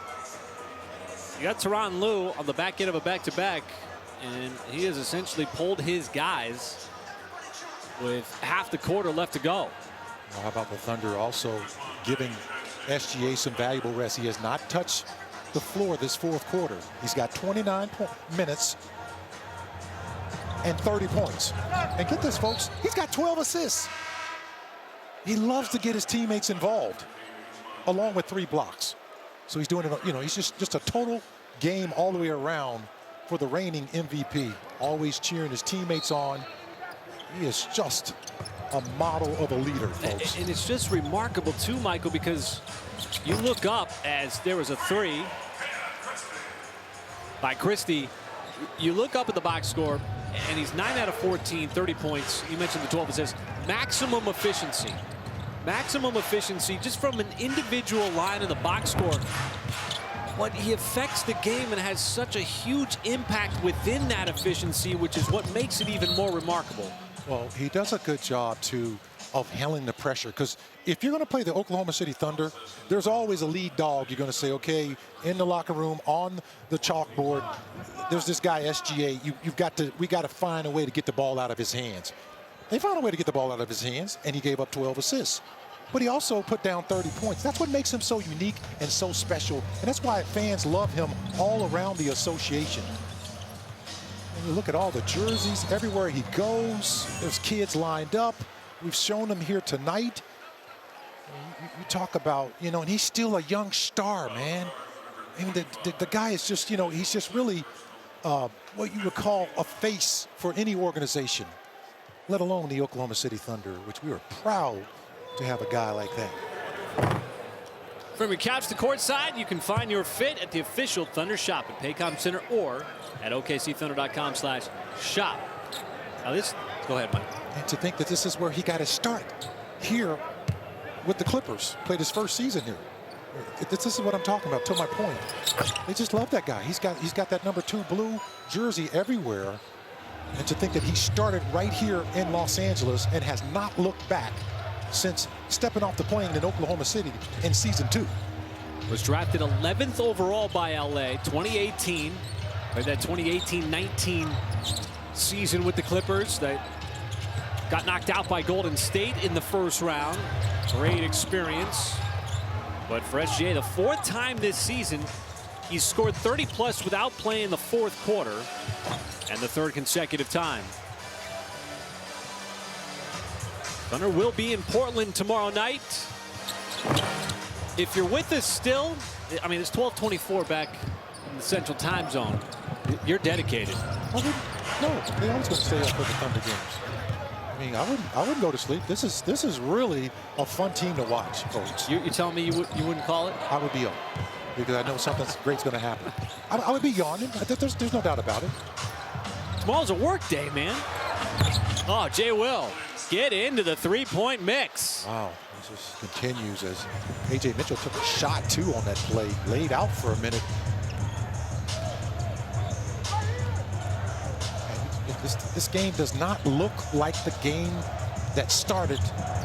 You got Tyronn Lue on the back end of a back-to-back, and he has essentially pulled his guys with half the quarter left to go. Well, how about the Thunder also giving SGA some valuable rest? He has not touched the floor this fourth quarter. He's got 29 minutes and 30 points. And get this, folks, he's got 12 assists. He loves to get his teammates involved, along with 3 blocks. So he's doing it, you know, he's just a total game all the way around for the reigning MVP. Always cheering his teammates on. He is just a model of a leader, folks. And it's just remarkable, too, Michael, because you look up as there was a 3 by Christie. You look up at the box score, and he's 9 out of 14, 30 points. You mentioned the 12 assists. Maximum efficiency. Maximum efficiency just from an individual line in the box score. But he affects the game and has such a huge impact within that efficiency, which is what makes it even more remarkable. Well, he does a good job, too, of handling the pressure. Because if you're going to play the Oklahoma City Thunder, there's always a lead dog. You're going to say, okay, in the locker room, on the chalkboard, there's this guy, SGA. We got to find a way to get the ball out of his hands. They found a way to get the ball out of his hands, and he gave up 12 assists. But he also put down 30 points. That's what makes him so unique and so special. And that's why fans love him all around the association. And you look at all the jerseys everywhere he goes. There's kids lined up. We've shown him here tonight. You talk about, you know, and he's still a young star, man. I mean, the guy is just, you know, he's just really what you would call a face for any organization, let alone the Oklahoma City Thunder, which we are proud to have a guy like that. From your couch to courtside, you can find your fit at the official Thunder shop at Paycom Center or at OKCThunder.com/shop. Now this, go ahead, Mike. And to think that this is where he got his start, here with the Clippers, played his first season here. This is what I'm talking about, to my point. They just love that guy. He's got that number 2 blue jersey everywhere. And to think that he started right here in Los Angeles and has not looked back since stepping off the plane in Oklahoma City in season 2. Was drafted 11th overall by LA, 2018. Played that 2018-19 season with the Clippers. They got knocked out by Golden State in the first round. Great experience. But for SGA, the 4th time this season, he's scored 30+ without playing the 4th quarter, and the 3rd consecutive time. Thunder will be in Portland tomorrow night. If you're with us still, I mean, it's 12:24 back in the Central Time Zone. You're dedicated. No, they always going to stay up for the Thunder games. I mean, I wouldn't go to sleep. This is really a fun team to watch, folks. You telling me you wouldn't call it? I would be up because I know something great's going to happen. I would be yawning. There's no doubt about it. Tomorrow's a work day, man. Oh, Jay Will, get into the 3-point mix. Wow, this just continues as A.J. Mitchell took a shot, too, on that play. Laid out for a minute. This game does not look like the game that started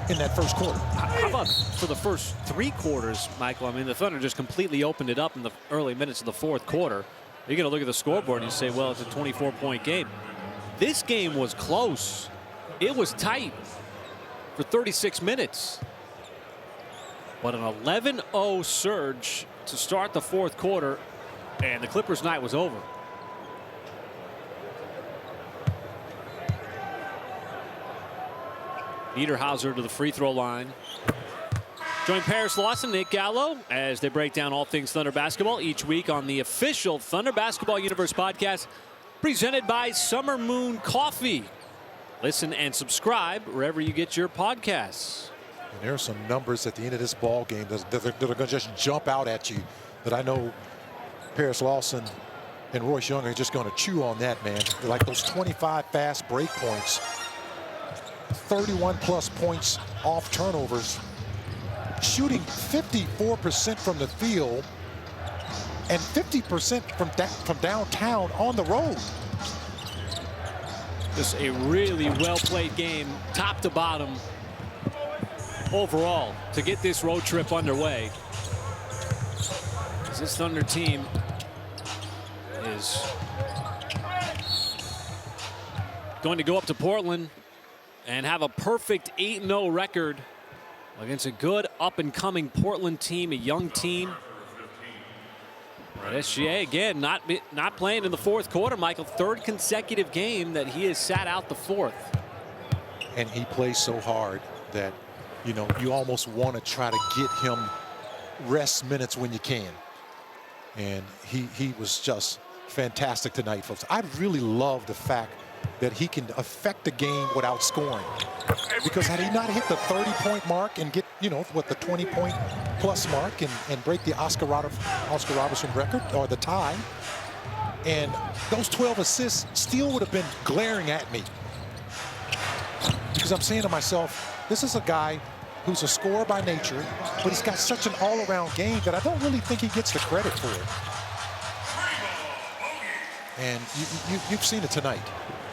in that first quarter. How about for the first 3 quarters, Michael? I mean, the Thunder just completely opened it up in the early minutes of the 4th quarter. You're going to look at the scoreboard and you say, well, it's a 24-point game. This game was close. It was tight for 36 minutes. But an 11-0 surge to start the 4th quarter, and the Clippers' night was over. Niederhauser to the free throw line. Join Paris Lawson, Nick Gallo, as they break down all things Thunder basketball each week on the official Thunder Basketball Universe podcast, presented by Summer Moon Coffee. Listen and subscribe wherever you get your podcasts. And there are some numbers at the end of this ball game that are going to just jump out at you that I know Paris Lawson and Royce Young are just going to chew on that, man. Like those 25 fast break points, 31+ points off turnovers. shooting 54% from the field and 50% from downtown on the road. Just a really well-played game, top to bottom, overall, to get this road trip underway. This Thunder team is going to go up to Portland and have a perfect 8-0 record against a good up-and-coming Portland team, a young team. But SGA, again, not playing in the fourth quarter, Michael. Third consecutive game that he has sat out the fourth. And he plays so hard that, you know, you almost want to try to get him rest minutes when you can. And he was just fantastic tonight, folks. I really love the fact that he can affect the game without scoring. Because had he not hit the 30-point mark and get, you know, what, the 20-point plus mark and break the Oscar Robertson record or the tie, and those 12 assists still would have been glaring at me. Because I'm saying to myself, this is a guy who's a scorer by nature, but he's got such an all-around game that I don't really think he gets the credit for it. And you've seen it tonight.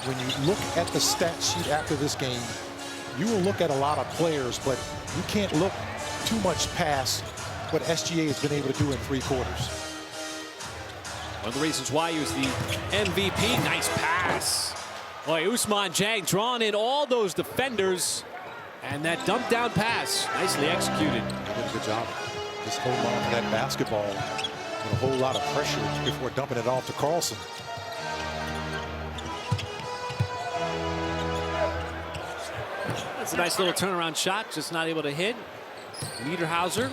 When you look at the stat sheet after this game, you will look at a lot of players, but you can't look too much past what SGA has been able to do in 3 quarters. One of the reasons why he was the MVP. Nice pass. Boy, Ousmane Dieng drawing in all those defenders. And that dump down pass, nicely executed. Did a good job. Just hold on to that basketball with a whole lot of pressure before dumping it off to Carlson. That's a nice little turnaround shot, just not able to hit. Niederhauser.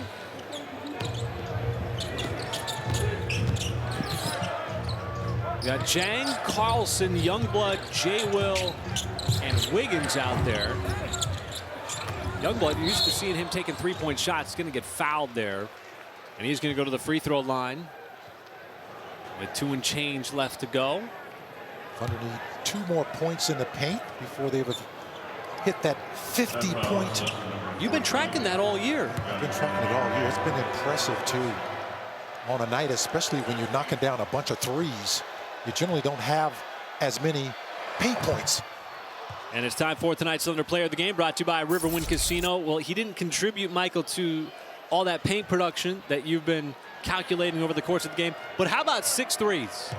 We got Dieng, Carlson, Youngblood, Jay Will, and Wiggins out there. Youngblood, you're used to seeing him taking 3-point shots, going to get fouled there. And he's going to go to the free throw line with 2 and change left to go. Thunder need 2 more points in the paint before they would hit that 50-point. You've been tracking that all year. I've been tracking it all year. It's been impressive, too. On a night, especially when you're knocking down a bunch of threes, you generally don't have as many paint points. And it's time for tonight's Thunder Player of the Game, brought to you by Riverwind Casino. Well, he didn't contribute, Michael, to all that paint production that you've been calculating over the course of the game. But how about 6 threes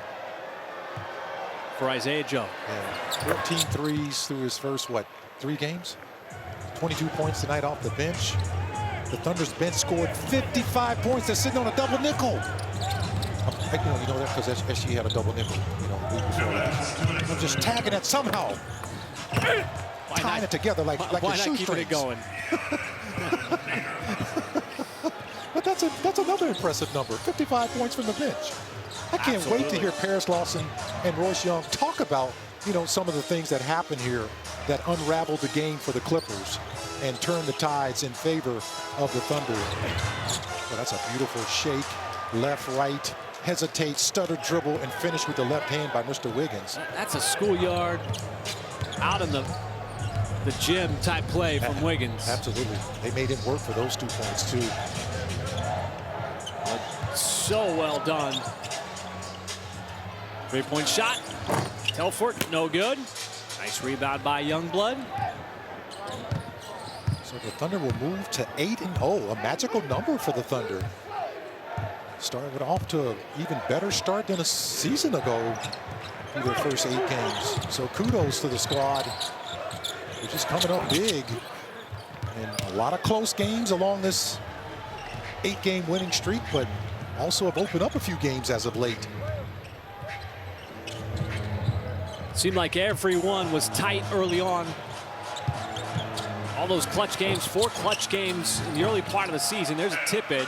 for Isaiah Joe? Yeah, 14 threes through his first, 3 games? 22 points tonight off the bench. The Thunder's bench scored 55 points. They're sitting on a double nickel. You know that because SG had a double nickel, the week before that. I'm just tagging it somehow. Tying it together like a shoestrings. Keeping it going? But that's another impressive number. 55 points from the bench. I can't wait to hear Paris Lawson and Royce Young talk about some of the things that happened here that unraveled the game for the Clippers and turned the tides in favor of the Thunder. Well, that's a beautiful shake, left, right, hesitate, stutter, dribble, and finish with the left hand by Mr. Wiggins. That's a schoolyard, out in the gym type play from Wiggins. Absolutely. They made him work for those 2 points, too. So well done. 3-point shot. Telfort, no good. Nice rebound by Youngblood. So the Thunder will move to 8-0, a magical number for the Thunder. Started off to an even better start than a season ago through their first 8 games. So kudos to the squad, which is coming up big. And a lot of close games along this 8-game winning streak, but also have opened up a few games as of late. Seemed like every one was tight early on. All those clutch games, 4 clutch games in the early part of the season. There's a tip-in.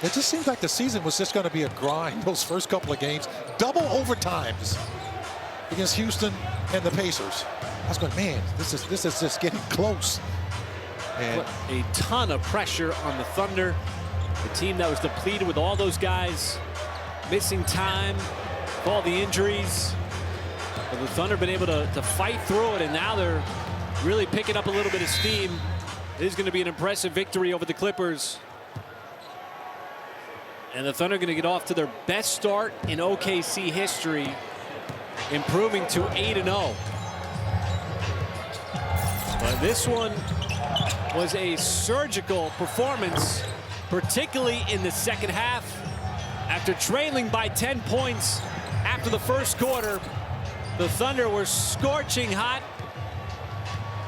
It just seems like the season was just going to be a grind those first couple of games. Double overtimes against Houston and the Pacers. I was going, man, this is just getting close. And put a ton of pressure on the Thunder. The team that was depleted with all those guys missing time, with all the injuries. But the Thunder been able to fight through it, and now they're really picking up a little bit of steam It is going to be an impressive victory over the Clippers. And the Thunder are going to get off to their best start in OKC history, improving to 8-0. But this one was a surgical performance, particularly in the second half. After trailing by 10 points after the first quarter, the Thunder were scorching hot.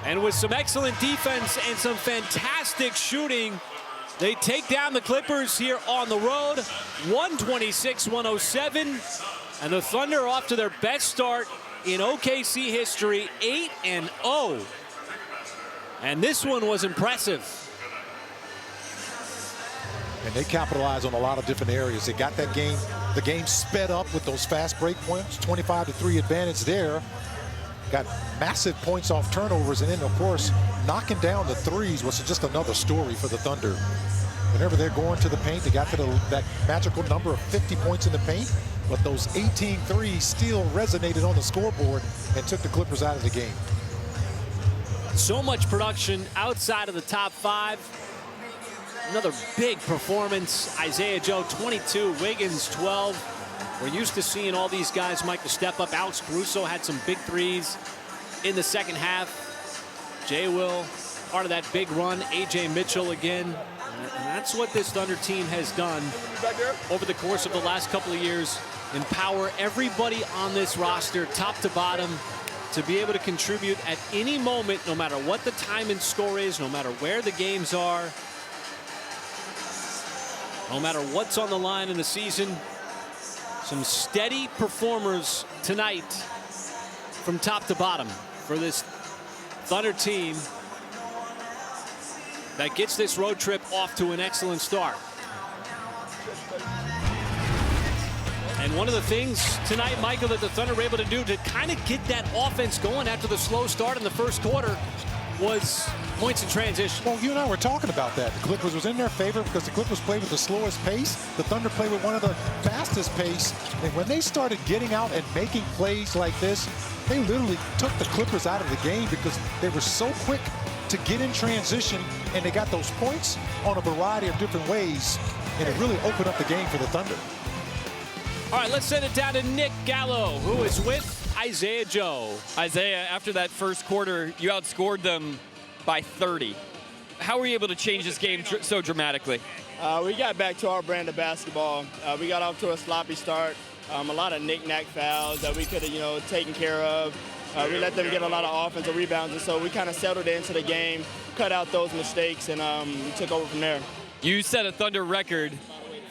And with some excellent defense and some fantastic shooting, they take down the Clippers here on the road, 126-107. And the Thunder off to their best start in OKC history, 8-0. And this one was impressive. And they capitalized on a lot of different areas. They got that game, the game sped up with those fast break points, 25-3 advantage there. Got massive points off turnovers, and then, of course, knocking down the threes was just another story for the Thunder. Whenever they're going to the paint, they got to that magical number of 50 points in the paint, but those 18 threes still resonated on the scoreboard and took the Clippers out of the game. So much production outside of the top five. Another big performance. Isaiah Joe, 22, Wiggins, 12. We're used to seeing all these guys, Mike, to step up. Alex Caruso had some big threes in the second half. Jay Will, part of that big run. AJ Mitchell again. And that's what this Thunder team has done over the course of the last couple of years. Empower everybody on this roster, top to bottom, to be able to contribute at any moment, no matter what the time and score is, no matter where the games are, no matter what's on the line in the season. Some steady performers tonight from top to bottom for this Thunder team that gets this road trip off to an excellent start. And one of the things tonight, Michael, that the Thunder were able to do to kind of get that offense going after the slow start in the first quarter was points in transition. Well, you and I were talking about that. The Clippers was in their favor because the Clippers played with the slowest pace. The Thunder played with one of the fastest pace. And when they started getting out and making plays like this, they literally took the Clippers out of the game because they were so quick to get in transition, and they got those points on a variety of different ways, and it really opened up the game for the Thunder. All right, let's send it down to Nick Gallo, who is with Isaiah Joe. Isaiah, after that first quarter, you outscored them by 30. How were you able to change this game so dramatically? We got back to our brand of basketball. We got off to a sloppy start. A lot of knick-knack fouls that we could have, taken care of. We let them get a lot of offensive rebounds, and so we kind of settled into the game, cut out those mistakes, and we took over from there. You set a Thunder record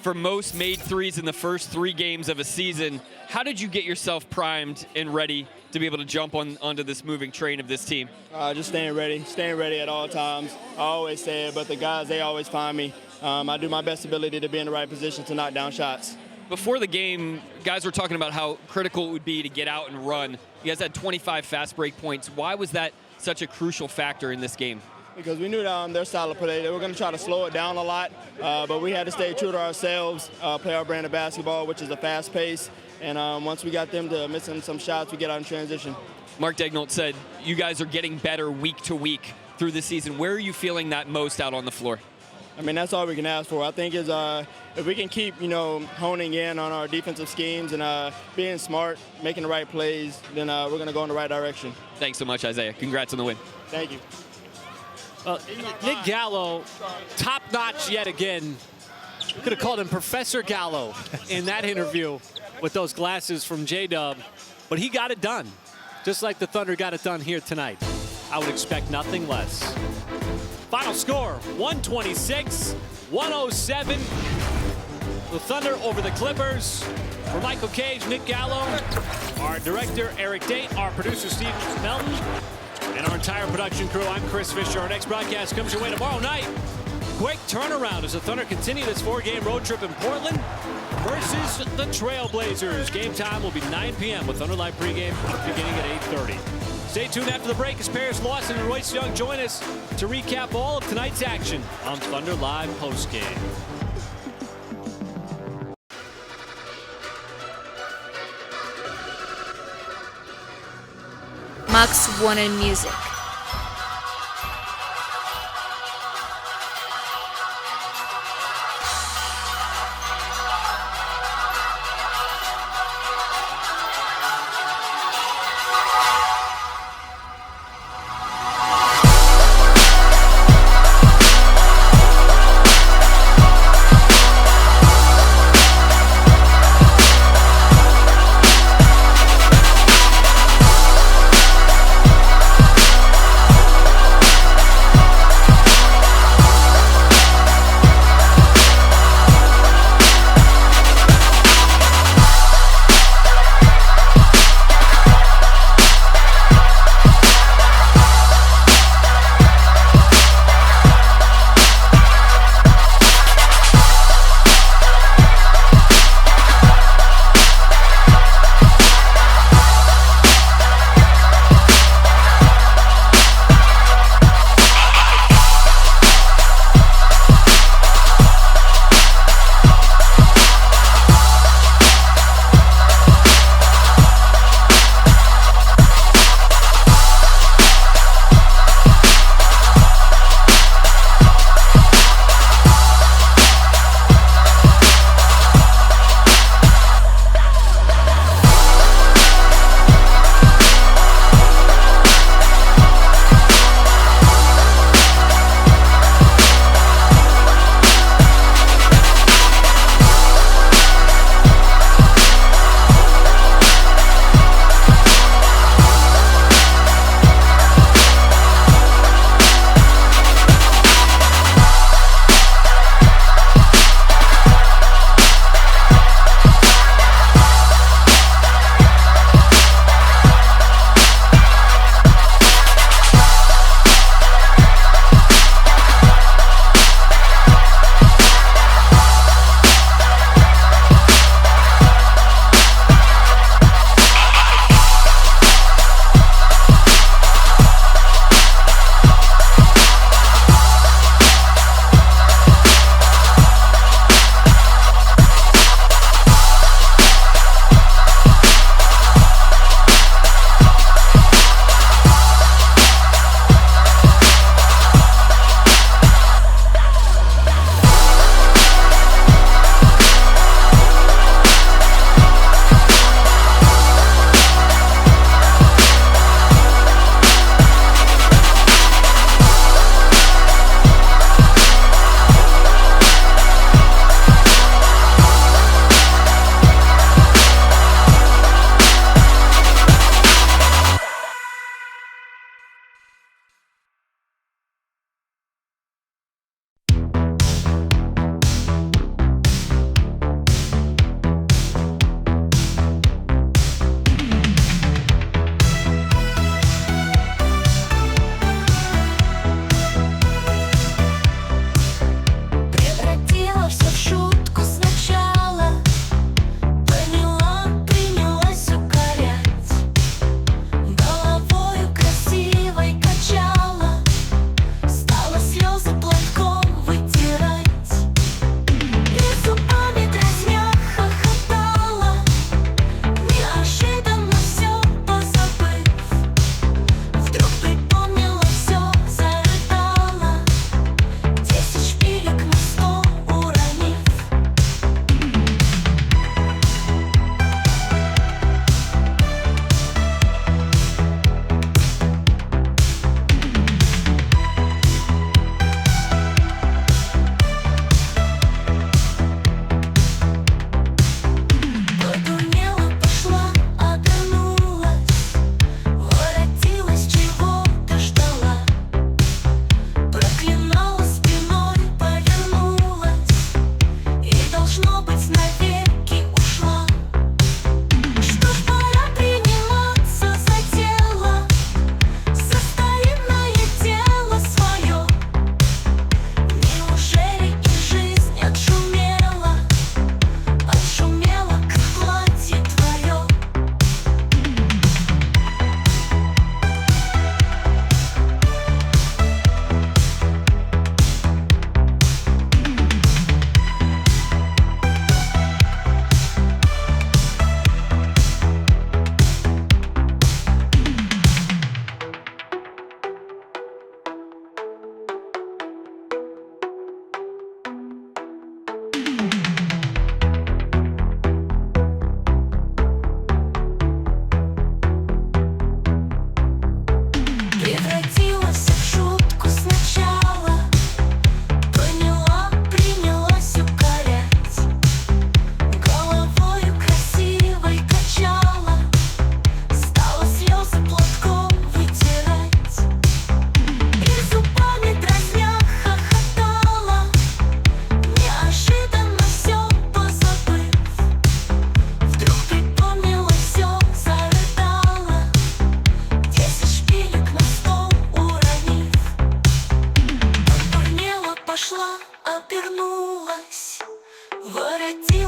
for most made threes in the first 3 games of a season. How did you get yourself primed and ready to be able to jump onto this moving train of this team? Just staying ready at all times. I always say it, but the guys, they always find me. I do my best ability to be in the right position to knock down shots. Before the game, guys were talking about how critical it would be to get out and run. You guys had 25 fast break points. Why was that such a crucial factor in this game? Because we knew that their style of play, they were going to try to slow it down a lot, but we had to stay true to ourselves, play our brand of basketball, which is a fast pace. And once we got them to missing some shots, we get out in transition. Mark Daigneault said you guys are getting better week to week through the season. Where are you feeling that most out on the floor? I mean, that's all we can ask for. I think is if we can keep, honing in on our defensive schemes and being smart, making the right plays, then we're going to go in the right direction. Thanks so much, Isaiah. Congrats on the win. Thank you. Nick Gallo, top-notch yet again. We could have called him Professor Gallo in that interview with those glasses from J-Dub, but he got it done, just like the Thunder got it done here tonight. I would expect nothing less. Final score, 126-107. The Thunder over the Clippers. For Michael Cage, Nick Gallo, our director, Eric Date, our producer, Steve Melton, and our entire production crew, I'm Chris Fisher. Our next broadcast comes your way tomorrow night. Quick turnaround as the Thunder continue this 4-game road trip in Portland versus the Trailblazers. Game time will be 9 p.m. with Thunder Live pregame beginning at 8:30. Stay tuned after the break as Paris Lawson and Royce Young join us to recap all of tonight's action on Thunder Live postgame. Max Wanted Music. вернулась, воротилась.